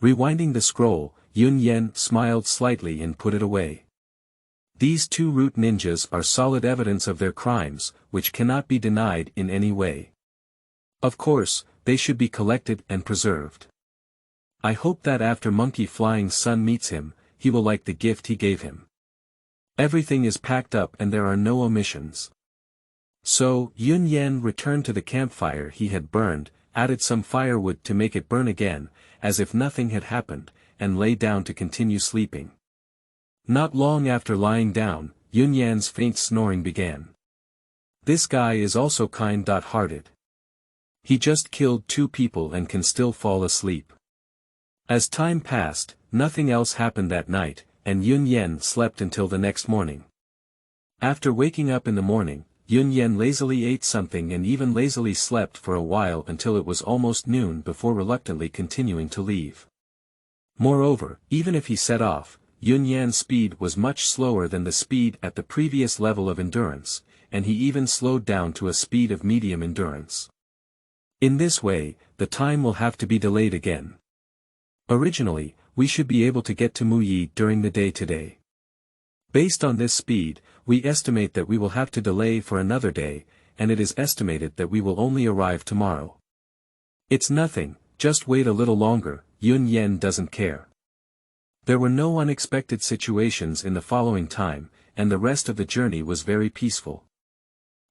Rewinding the scroll, Yunyan smiled slightly and put it away. These 2 root ninjas are solid evidence of their crimes, which cannot be denied in any way. Of course, they should be collected and preserved. I hope that after Monkey Flying's son meets him, he will like the gift he gave him. Everything is packed up and there are no omissions. So, Yunyan returned to the campfire he had burned, added some firewood to make it burn again, as if nothing had happened, and lay down to continue sleeping. Not long after lying down, Yunyan's faint snoring began. This guy is also kind-hearted. He just killed 2 people and can still fall asleep. As time passed, nothing else happened that night, and Yunyan slept until the next morning. After waking up in the morning, Yunyan lazily ate something and even lazily slept for a while until it was almost noon before reluctantly continuing to leave. Moreover, even if he set off, Yunyan's speed was much slower than the speed at the previous level of endurance, and he even slowed down to a speed of medium endurance. In this way, the time will have to be delayed again. Originally, we should be able to get to Muyi during the day today. Based on this speed, we estimate that we will have to delay for another day, and it is estimated that we will only arrive tomorrow. It's nothing, just wait a little longer, Yunyan doesn't care. There were no unexpected situations in the following time, and the rest of the journey was very peaceful.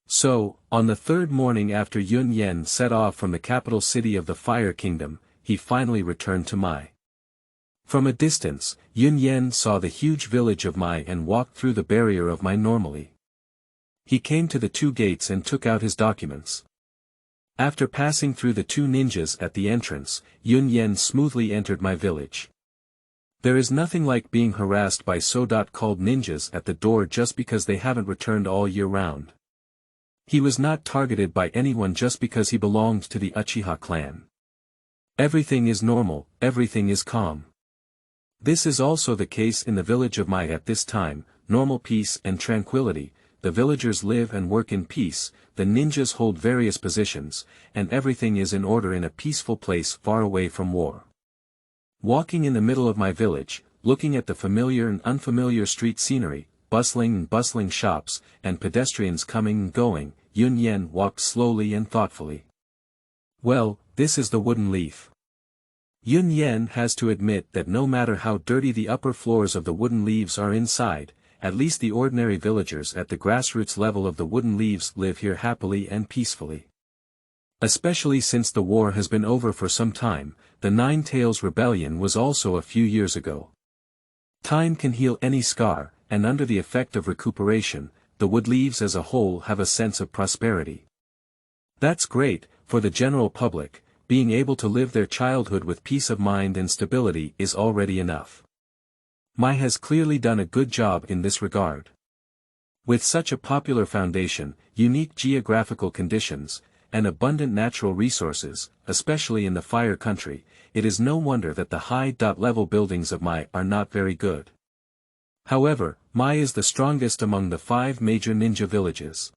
So, on the 3rd morning after Yunyan set off from the capital city of the Fire Kingdom, he finally returned to Mai. From a distance, Yunyan saw the huge village of Mai and walked through the barrier of Mai normally. He came to the 2 gates and took out his documents. After passing through the 2 ninjas at the entrance, Yunyan smoothly entered Mai village. There is nothing like being harassed by so-called ninjas at the door just because they haven't returned all year round. He was not targeted by anyone just because he belonged to the Uchiha clan. Everything is normal, everything is calm. This is also the case in the village of Mai at this time, normal peace and tranquility, the villagers live and work in peace, the ninjas hold various positions, and everything is in order in a peaceful place far away from war. Walking in the middle of my village, looking at the familiar and unfamiliar street scenery, bustling shops, and pedestrians coming and going, Yunyan walked slowly and thoughtfully. Well, this is the wooden leaf. Yunyan has to admit that no matter how dirty the upper floors of the wooden leaves are inside, at least the ordinary villagers at the grassroots level of the wooden leaves live here happily and peacefully. Especially since the war has been over for some time, the Nine Tails Rebellion was also a few years ago. Time can heal any scar, and under the effect of recuperation, the wood leaves as a whole have a sense of prosperity. That's great, for the general public, being able to live their childhood with peace of mind and stability is already enough. Mai has clearly done a good job in this regard. With such a popular foundation, unique geographical conditions, and abundant natural resources, especially in the Fire Country, it is no wonder that the high-level buildings of Mai are not very good. However, Mai is the strongest among the 5 major ninja villages.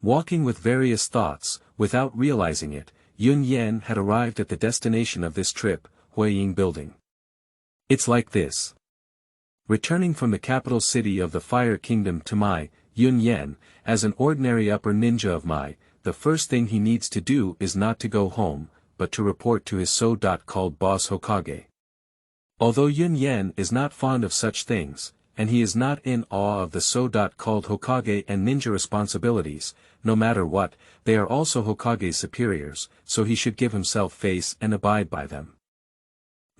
Walking with various thoughts, without realizing it, Yunyan had arrived at the destination of this trip, Huoying building. It's like this. Returning from the capital city of the Fire Kingdom to Mai, Yunyan, as an ordinary upper ninja of Mai, the first thing he needs to do is not to go home, but to report to his so-called boss Hokage. Although Yunyan is not fond of such things, and he is not in awe of the so-called Hokage and ninja responsibilities, no matter what, they are also Hokage's superiors, so he should give himself face and abide by them.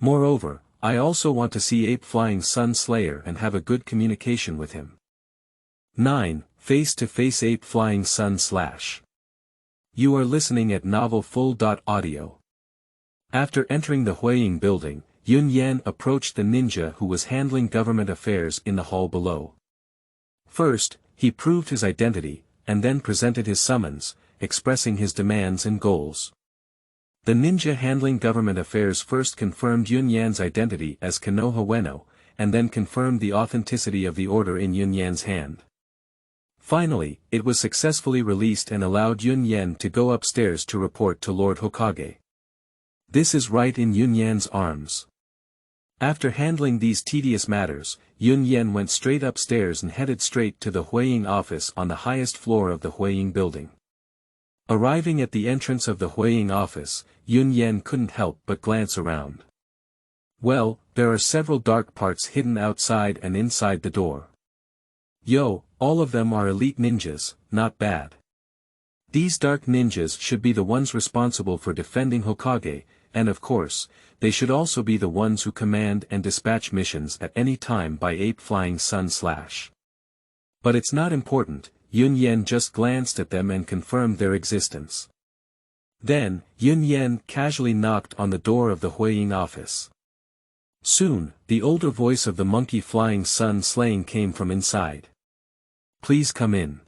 Moreover, I also want to see Ape Flying Sun Slayer and have a good communication with him. 9. Face-to-face Ape Flying Sun / You are listening at Novel Full.audio. After entering the Huoying building, Yunyan approached the ninja who was handling government affairs in the hall below. First, he proved his identity, and then presented his summons, expressing his demands and goals. The ninja handling government affairs first confirmed Yunyan's identity as Konoha Ueno, and then confirmed the authenticity of the order in Yunyan's hand. Finally, it was successfully released and allowed Yunyan to go upstairs to report to Lord Hokage. This is right in Yunyan's arms. After handling these tedious matters, Yunyan went straight upstairs and headed straight to the Huoying office on the highest floor of the Huoying building. Arriving at the entrance of the Huoying office, Yunyan couldn't help but glance around. Well, there are several dark parts hidden outside and inside the door. Yo, all of them are elite ninjas, not bad. These dark ninjas should be the ones responsible for defending Hokage, and of course, they should also be the ones who command and dispatch missions at any time by Ape Flying Sun / But it's not important, Yunyan just glanced at them and confirmed their existence. Then, Yunyan casually knocked on the door of the Huoying office. Soon, the older voice of the monkey flying sun slaying came from inside. Please come in.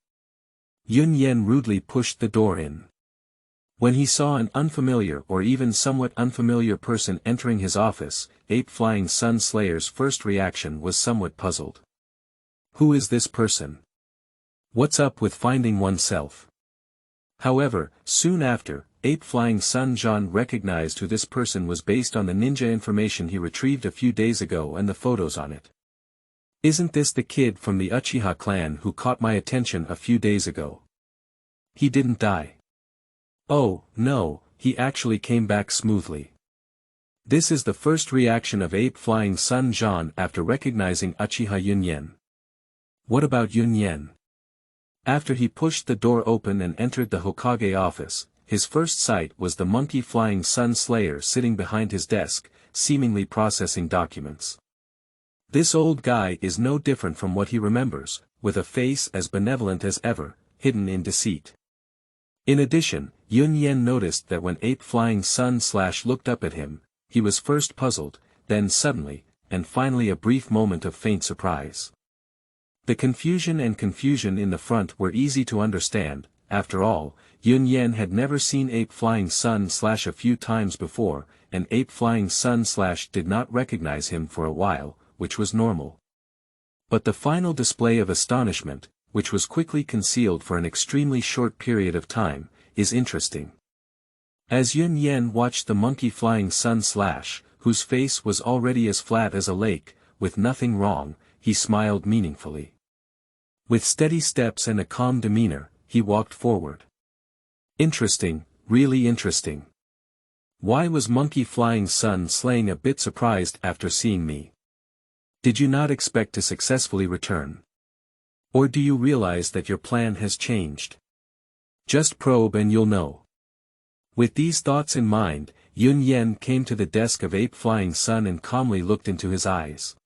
Yunyan rudely pushed the door in. When he saw an unfamiliar or even somewhat unfamiliar person entering his office, Ape Flying Sun Slayer's first reaction was somewhat puzzled. Who is this person? What's up with finding oneself? However, soon after, Ape Flying Sun John recognized who this person was based on the ninja information he retrieved a few days ago and the photos on it. Isn't this the kid from the Uchiha clan who caught my attention a few days ago? He didn't die. Oh, no, he actually came back smoothly. This is the first reaction of Ape Flying Sun John after recognizing Uchiha Yunyan. What about Yunyan? After he pushed the door open and entered the Hokage office, his first sight was the monkey flying sun slayer sitting behind his desk, seemingly processing documents. This old guy is no different from what he remembers, with a face as benevolent as ever, hidden in deceit. In addition, Yunyan noticed that when Ape Flying Sun / looked up at him, he was first puzzled, then suddenly, and finally a brief moment of faint surprise. The confusion in the front were easy to understand. After all, Yunyan had never seen Ape Flying Sun / a few times before, and Ape Flying Sun / did not recognize him for a while, which was normal. But the final display of astonishment, which was quickly concealed for an extremely short period of time, is interesting. As Yunyan watched the monkey flying sun / whose face was already as flat as a lake, with nothing wrong, he smiled meaningfully. With steady steps and a calm demeanor, he walked forward. Interesting, really interesting. Why was monkey flying sun slaying a bit surprised after seeing me? Did you not expect to successfully return? Or do you realize that your plan has changed? Just probe and you'll know. With these thoughts in mind, Yunyan came to the desk of Ape Flying Sun and calmly looked into his eyes.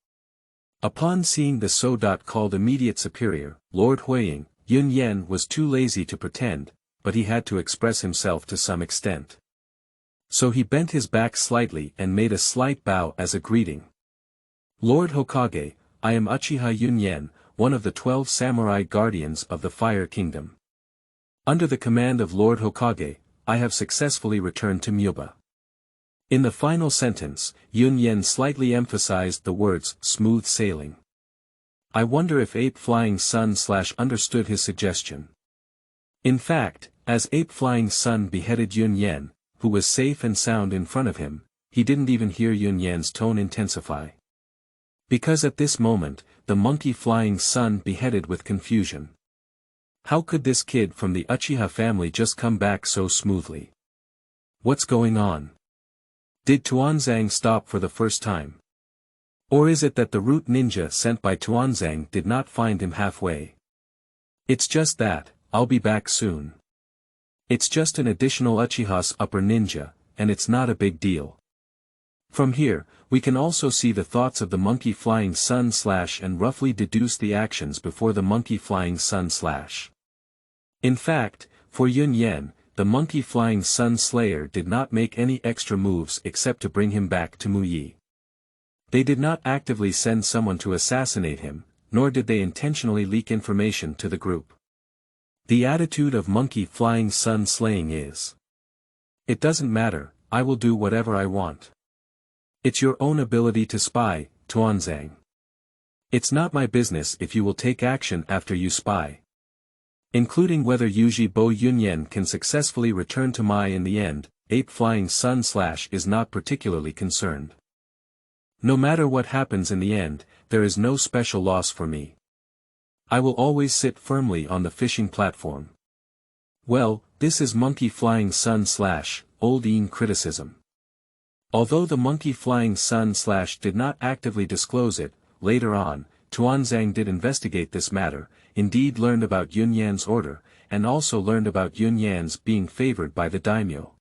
Upon seeing the so-called immediate superior, Lord Huoying, Yunyan was too lazy to pretend, but he had to express himself to some extent. So he bent his back slightly and made a slight bow as a greeting. Lord Hokage, I am Uchiha Yunyan, one of the 12 samurai guardians of the Fire Kingdom. Under the command of Lord Hokage, I have successfully returned to Myoba. In the final sentence, Yunyan slightly emphasized the words, smooth sailing. I wonder if Ape Flying Sun / understood his suggestion. In fact, as Ape Flying Sun beheaded Yunyan, who was safe and sound in front of him, he didn't even hear Yunyan's tone intensify. Because at this moment, the monkey flying sun beheaded with confusion. How could this kid from the Uchiha family just come back so smoothly? What's going on? Did Tuanzang stop for the first time? Or is it that the root ninja sent by Tuanzang did not find him halfway? It's just that, I'll be back soon. It's just an additional Uchiha's upper ninja, and it's not a big deal. From here, we can also see the thoughts of the monkey flying sun / and roughly deduce the actions before the monkey flying sun /. In fact, for Yunyan, the monkey flying sun slayer did not make any extra moves except to bring him back to Muyi. They did not actively send someone to assassinate him, nor did they intentionally leak information to the group. The attitude of monkey flying sun slaying is, "It doesn't matter, I will do whatever I want. It's your own ability to spy, Tuanzang. It's not my business if you will take action after you spy." Including whether Yuzhibo Yunyan can successfully return to Mai in the end, Ape Flying Sun / is not particularly concerned. "No matter what happens in the end, there is no special loss for me. I will always sit firmly on the fishing platform." Well, this is monkey flying sun / old Ian criticism. Although the monkey flying sun / did not actively disclose it, later on, Tuanzang did investigate this matter, indeed learned about Yunyan's order, and also learned about Yunyan's being favored by the daimyo.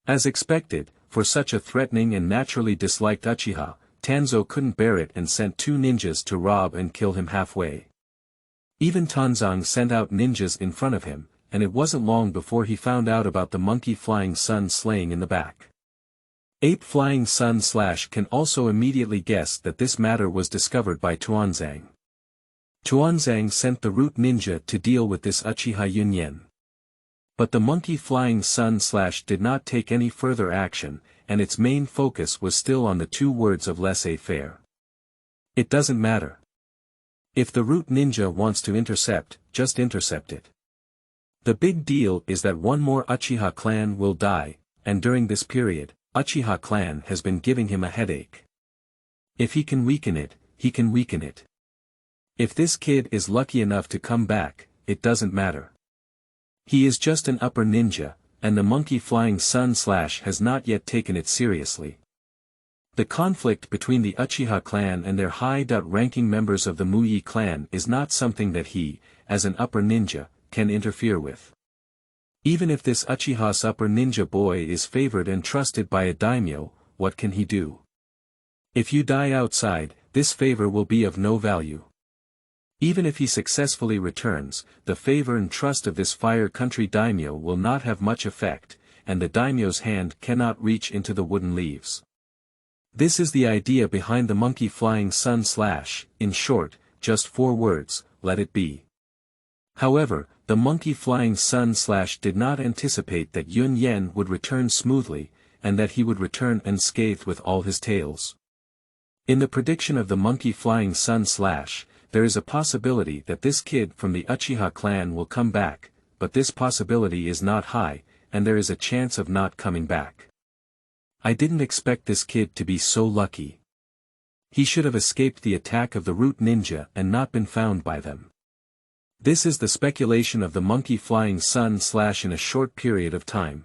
As expected, for such a threatening and naturally disliked Uchiha, Tanzo couldn't bear it and sent 2 ninjas to rob and kill him halfway. Even Tanzang sent out ninjas in front of him, and it wasn't long before he found out about the monkey flying sun slaying in the back. Ape flying sun / can also immediately guess that this matter was discovered by Tuanzang. Tuanzang sent the root ninja to deal with this Uchiha Yunyan. But the monkey flying sun / did not take any further action, and its main focus was still on the 2 words of laissez-faire. It doesn't matter. If the root ninja wants to intercept, just intercept it. The big deal is that one more Uchiha clan will die, and during this period, Uchiha clan has been giving him a headache. If he can weaken it, he can weaken it. If this kid is lucky enough to come back, it doesn't matter. He is just an upper ninja, and the monkey flying sun / has not yet taken it seriously. The conflict between the Uchiha clan and their high-ranking members of the Muyi clan is not something that he, as an upper ninja, can interfere with. Even if this Uchiha's upper ninja boy is favored and trusted by a daimyo, what can he do? If you die outside, this favor will be of no value. Even if he successfully returns, the favor and trust of this fire country daimyo will not have much effect, and the daimyo's hand cannot reach into the wooden leaves. This is the idea behind the monkey flying sun / in short, just 4 words, let it be. However, the monkey flying sun / did not anticipate that Yunyan would return smoothly, and that he would return unscathed with all his tails. In the prediction of the monkey flying sun / there is a possibility that this kid from the Uchiha clan will come back, but this possibility is not high, and there is a chance of not coming back. I didn't expect this kid to be so lucky. He should have escaped the attack of the root ninja and not been found by them. This is the speculation of the monkey flying sun / in a short period of time.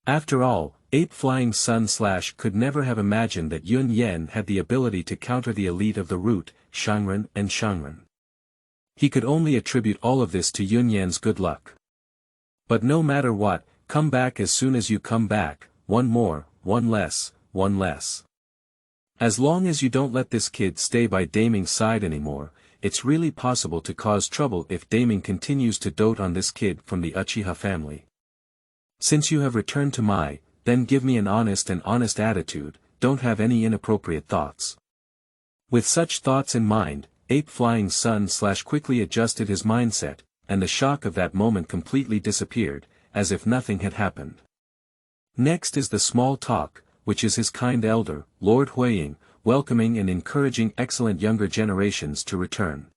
After all, Ape Flying Sun / could never have imagined that Yunyan had the ability to counter the elite of the root, Shuangwen and Shuangwen. He could only attribute all of this to Yunyan's good luck. But no matter what, come back as soon as you come back, one more, one less, one less. As long as you don't let this kid stay by Daming's side anymore, it's really possible to cause trouble if Daming continues to dote on this kid from the Uchiha family. Since you have returned to Mai, then give me an honest attitude, don't have any inappropriate thoughts. With such thoughts in mind, Ape Flying Sun / quickly adjusted his mindset, and the shock of that moment completely disappeared, as if nothing had happened. Next is the small talk, which is his kind elder, Lord Huoying, welcoming and encouraging excellent younger generations to return.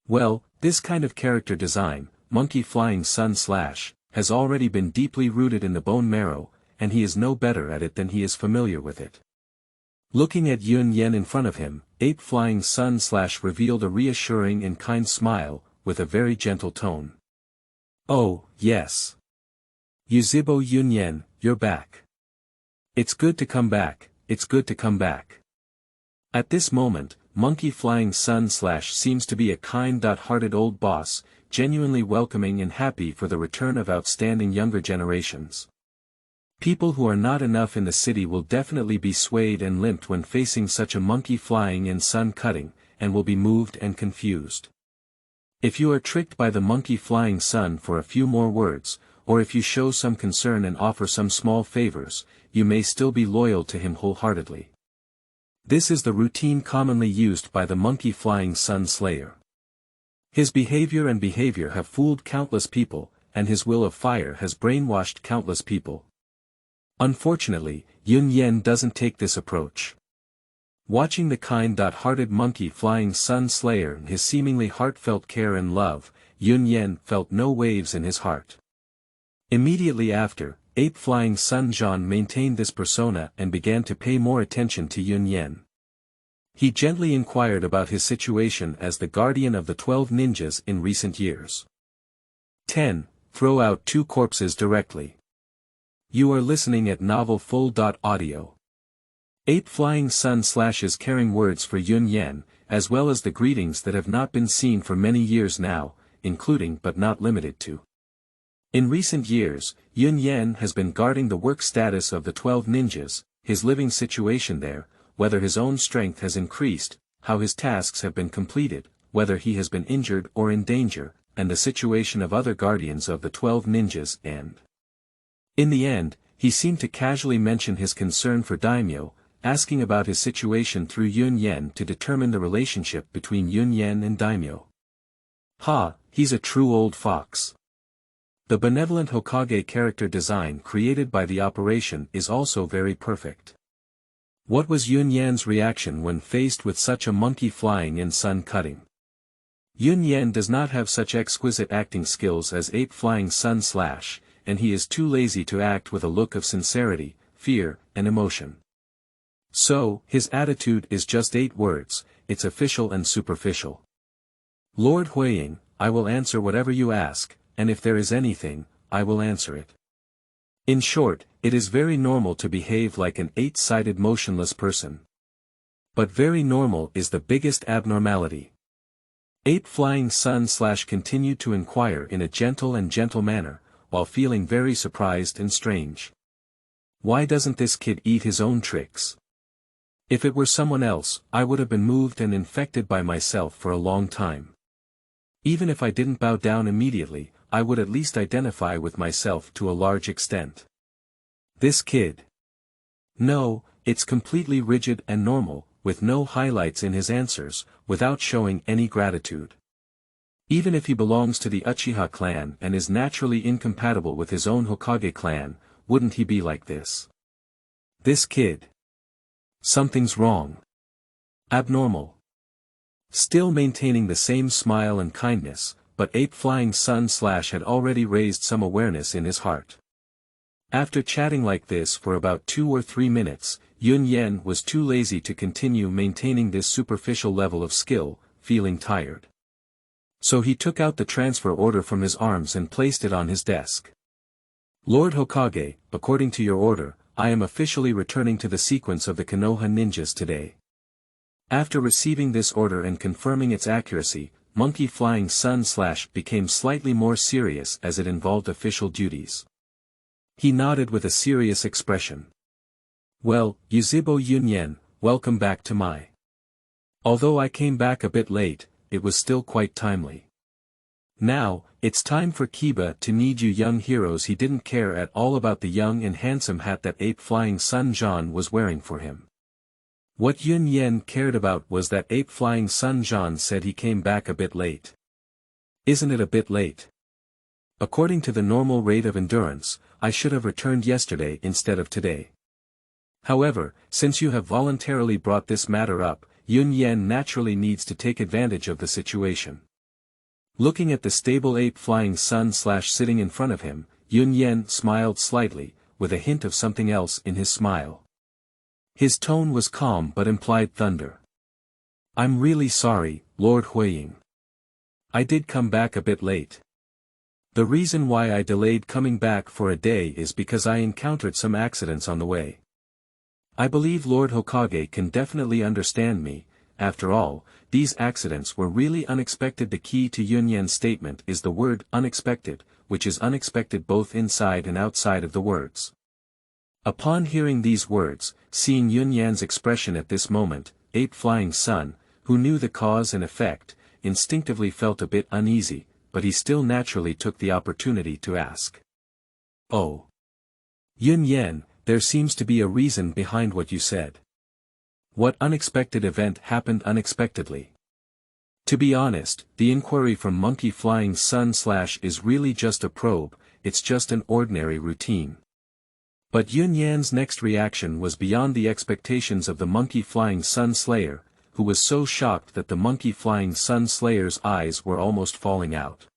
Well, this kind of character design, Monkey Flying Sun / has already been deeply rooted in the bone marrow, and he is no better at it than he is familiar with it. Looking at Yunyan in front of him, Ape Flying Sun / revealed a reassuring and kind smile, with a very gentle tone. Oh, yes. Yuzhibo Yunyan, you're back. It's good to come back, it's good to come back. At this moment, Monkey Flying Sun / seems to be a kind-hearted old boss, genuinely welcoming and happy for the return of outstanding younger generations. People who are not enough in the city will definitely be swayed and limped when facing such a monkey flying and sun cutting, and will be moved and confused. If you are tricked by the monkey flying sun for a few more words, or if you show some concern and offer some small favors, you may still be loyal to him wholeheartedly. This is the routine commonly used by the monkey flying sun slayer. His behavior have fooled countless people, and his will of fire has brainwashed countless people. Unfortunately, Yunyan doesn't take this approach. Watching the kind-hearted monkey flying sun slayer and his seemingly heartfelt care and love, Yunyan felt no waves in his heart. Immediately after, ape flying sun Zhan maintained this persona and began to pay more attention to Yunyan. He gently inquired about his situation as the guardian of the 12 ninjas in recent years. 10. Throw out 2 corpses directly. You are listening at Novel Full.audio. Ape flying sun slashes carrying words for Yunyan, as well as the greetings that have not been seen for many years now, including but not limited to. In recent years, Yunyan has been guarding the work status of the 12 ninjas, his living situation there, whether his own strength has increased, how his tasks have been completed, whether he has been injured or in danger, and the situation of other guardians of the 12 ninjas and. In the end, he seemed to casually mention his concern for Daimyo, asking about his situation through Yunyan to determine the relationship between Yunyan and Daimyo. He's a true old fox. The benevolent Hokage character design created by the operation is also very perfect. What was Yunyan's reaction when faced with such a monkey flying and sun cutting? Yunyan does not have such exquisite acting skills as ape flying sun slash, and he is too lazy to act with a look of sincerity, fear, and emotion. So, his attitude is just 8 words, it's official and superficial. Lord Huoying, I will answer whatever you ask, and if there is anything, I will answer it. In short, it is very normal to behave like an 8-sided motionless person. But very normal is the biggest abnormality. Ape flying sun slash continued to inquire in a gentle manner, while feeling very surprised and strange. Why doesn't this kid eat his own tricks? If it were someone else, I would have been moved and infected by myself for a long time. Even if I didn't bow down immediately, I would at least identify with myself to a large extent. This kid. No, it's completely rigid and normal, with no highlights in his answers, without showing any gratitude. Even if he belongs to the Uchiha clan and is naturally incompatible with his own Hokage clan, wouldn't he be like this? This kid. Something's wrong. Abnormal. Still maintaining the same smile and kindness, but ape flying sun slash had already raised some awareness in his heart. After chatting like this for about 2 or 3 minutes, Yunyan was too lazy to continue maintaining this superficial level of skill, feeling tired. So he took out the transfer order from his arms and placed it on his desk. Lord Hokage, according to your order, I am officially returning to the sequence of the Konoha ninjas today. After receiving this order and confirming its accuracy, Monkey Flying Sun Slash became slightly more serious as it involved official duties. He nodded with a serious expression. Well, Yuzhibo Yunyan, welcome back to my. Although I came back a bit late, it was still quite timely. Now, it's time for Kiba to need you young heroes. He didn't care at all about the young and handsome hat that Ape Flying Sun Zhan was wearing for him. What Yunyan cared about was that Ape Flying Sun Zhan said he came back a bit late. Isn't it a bit late? According to the normal rate of endurance, I should have returned yesterday instead of today. However, since you have voluntarily brought this matter up, Yunyan naturally needs to take advantage of the situation. Looking at the stable Ape Flying Sun Slash sitting in front of him, Yunyan smiled slightly, with a hint of something else in his smile. His tone was calm but implied thunder. I'm really sorry, Lord Huoying. I did come back a bit late. The reason why I delayed coming back for a day is because I encountered some accidents on the way. I believe Lord Hokage can definitely understand me. After all, these accidents were really unexpected. The key to Yunyan's statement is the word unexpected, which is unexpected both inside and outside of the words. Upon hearing these words, seeing Yunyan's expression at this moment, Ape Flying Sun, who knew the cause and effect, instinctively felt a bit uneasy, but he still naturally took the opportunity to ask. "Oh. Yunyan, there seems to be a reason behind what you said. What unexpected event happened unexpectedly?" To be honest, the inquiry from Monkey Flying Sun / is really just a probe, it's just an ordinary routine. But Yunyan's next reaction was beyond the expectations of the Monkey Flying Sun Slayer, who was so shocked that the Monkey Flying Sun Slayer's eyes were almost falling out.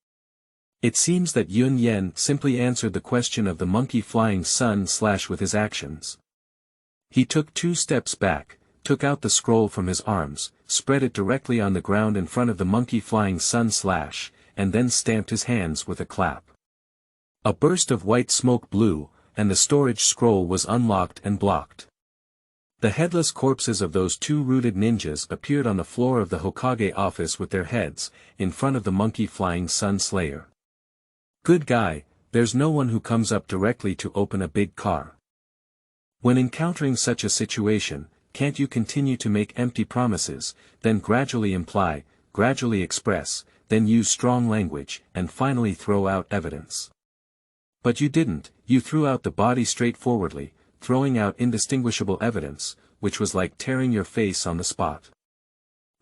It seems that Yunyan simply answered the question of the Monkey Flying Sun / with his actions. He took 2 steps back, took out the scroll from his arms, spread it directly on the ground in front of the Monkey Flying Sun / and then stamped his hands with a clap. A burst of white smoke blew, and the storage scroll was unlocked and blocked. The headless corpses of those 2 rooted ninjas appeared on the floor of the Hokage office with their heads, in front of the Monkey Flying Sun Slayer. "Good guy, there's no one who comes up directly to open a big car. When encountering such a situation, can't you continue to make empty promises, then gradually imply, gradually express, then use strong language, and finally throw out evidence? But you didn't, you threw out the body straightforwardly, throwing out indistinguishable evidence, which was like tearing your face on the spot.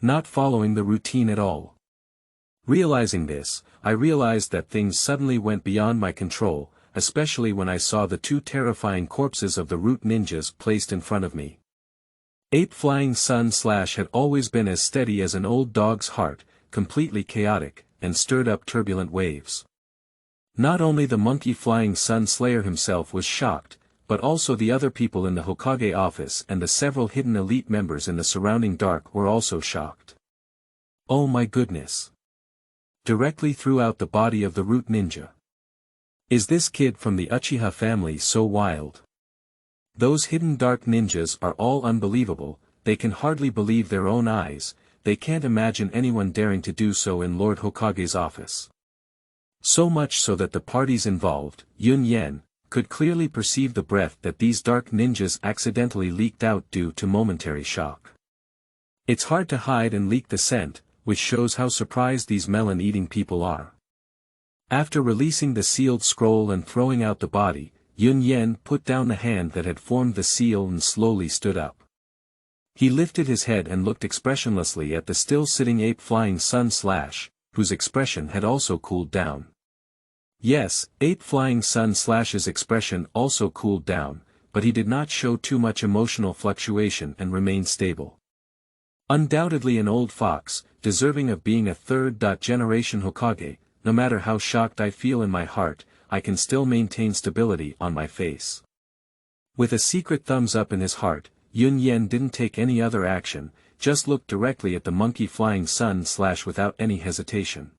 Not following the routine at all." Realizing this, I realized that things suddenly went beyond my control, especially when I saw the 2 terrifying corpses of the root ninjas placed in front of me. Ape Flying Sun / had always been as steady as an old dog's heart, completely chaotic, and stirred up turbulent waves. Not only the Monkey Flying Sun Slayer himself was shocked, but also the other people in the Hokage office and the several hidden elite members in the surrounding dark were also shocked. "Oh my goodness. Directly threw out the body of the root ninja. Is this kid from the Uchiha family so wild? Those hidden dark ninjas are all unbelievable, they can hardly believe their own eyes, they can't imagine anyone daring to do so in Lord Hokage's office." So much so that the parties involved, Yunyan, could clearly perceive the breath that these dark ninjas accidentally leaked out due to momentary shock. It's hard to hide and leak the scent, which shows how surprised these melon-eating people are. After releasing the sealed scroll and throwing out the body, Yunyan put down the hand that had formed the seal and slowly stood up. He lifted his head and looked expressionlessly at the still-sitting Ape Flying Sun / whose expression had also cooled down. Yes, Ape Flying Sun /'s expression also cooled down, but he did not show too much emotional fluctuation and remained stable. Undoubtedly an old fox, deserving of being a third-generation Hokage, no matter how shocked I feel in my heart, I can still maintain stability on my face. With a secret thumbs up in his heart, Yunyan didn't take any other action, just looked directly at the Monkey Flying Sun / without any hesitation.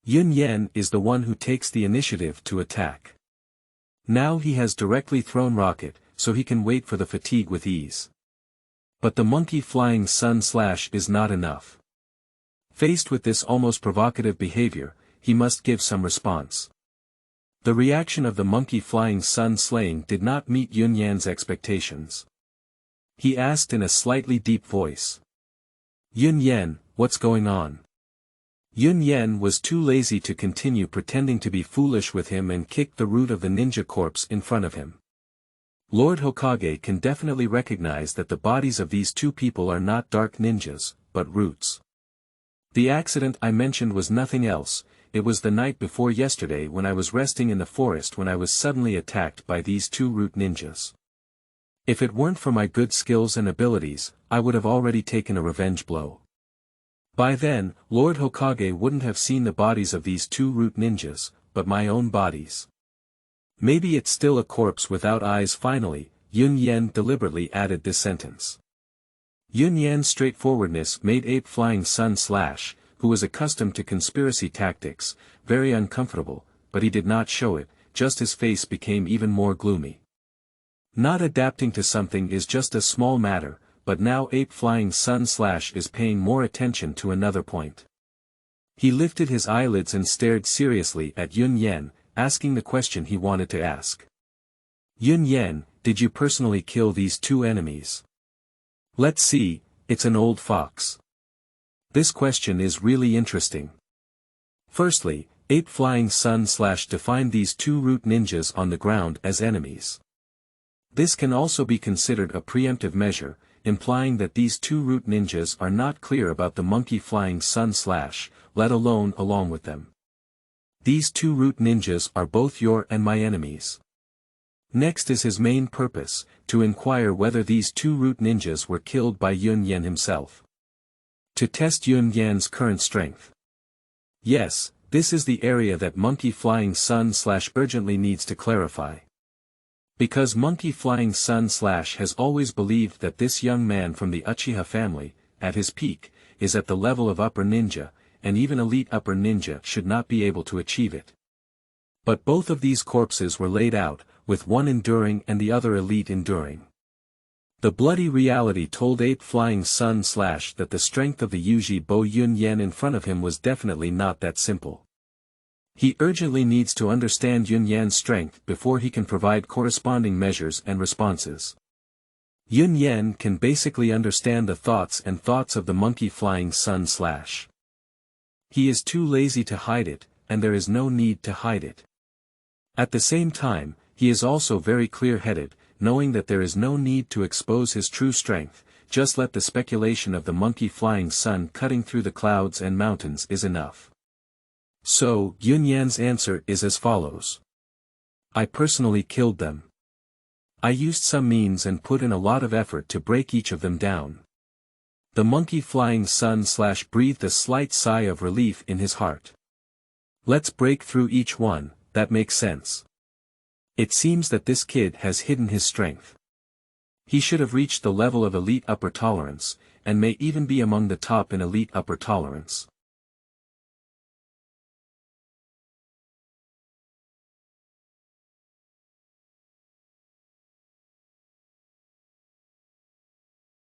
Yunyan is the one who takes the initiative to attack. Now he has directly thrown rocket, so he can wait for the fatigue with ease. But the Monkey Flying Sun / is not enough. Faced with this almost provocative behavior, he must give some response. The reaction of the Monkey Flying Sun slaying did not meet Yunyan's expectations. He asked in a slightly deep voice. "Yunyan, what's going on?" Yunyan was too lazy to continue pretending to be foolish with him and kicked the root of the ninja corpse in front of him. Lord Hokage can definitely recognize that the bodies of these 2 people are not dark ninjas, but roots. The accident I mentioned was nothing else. It was the night before yesterday when I was resting in the forest when I was suddenly attacked by these 2 root ninjas. If it weren't for my good skills and abilities, I would have already taken a revenge blow. By then, Lord Hokage wouldn't have seen the bodies of these 2 root ninjas, but my own bodies. Maybe it's still a corpse without eyes. Finally, Yunyan deliberately added this sentence. Yunyan's straightforwardness made Ape Flying Sun / who was accustomed to conspiracy tactics, very uncomfortable, but he did not show it, just his face became even more gloomy. Not adapting to something is just a small matter, but now Ape Flying Sun / is paying more attention to another point. He lifted his eyelids and stared seriously at Yunyan, asking the question he wanted to ask. "Yunyan, did you personally kill these two enemies? Let's see, it's an old fox. This question is really interesting. Firstly, Ape Flying Sun / defined these two root ninjas on the ground as enemies. This can also be considered a preemptive measure, implying that these two root ninjas are not clear about the Monkey Flying Sun / let alone along with them. These two root ninjas are both your and my enemies. Next is his main purpose, to inquire whether these two root ninjas were killed by Yunyan himself. To test Yunyan's current strength. Yes, this is the area that Monkey Flying Sun / urgently needs to clarify. Because Monkey Flying Sun / has always believed that this young man from the Uchiha family, at his peak, is at the level of upper ninja, and even elite upper ninja should not be able to achieve it. But both of these corpses were laid out, with one enduring and the other elite enduring. The bloody reality told Ape Flying Sun / that the strength of the Yuzhibo Yunyan in front of him was definitely not that simple. He urgently needs to understand Yunyan's strength before he can provide corresponding measures and responses. Yunyan can basically understand the thoughts of the Monkey Flying Sun / he is too lazy to hide it, and there is no need to hide it. At the same time, he is also very clear-headed, knowing that there is no need to expose his true strength, just let the speculation of the Monkey Flying Sun cutting through the clouds and mountains is enough. So, Yunyan's answer is as follows. I personally killed them. I used some means and put in a lot of effort to break each of them down. The Monkey Flying Sun / breathed a slight sigh of relief in his heart. Let's break through each one, that makes sense. It seems that this kid has hidden his strength. He should have reached the level of elite upper tolerance, and may even be among the top in elite upper tolerance.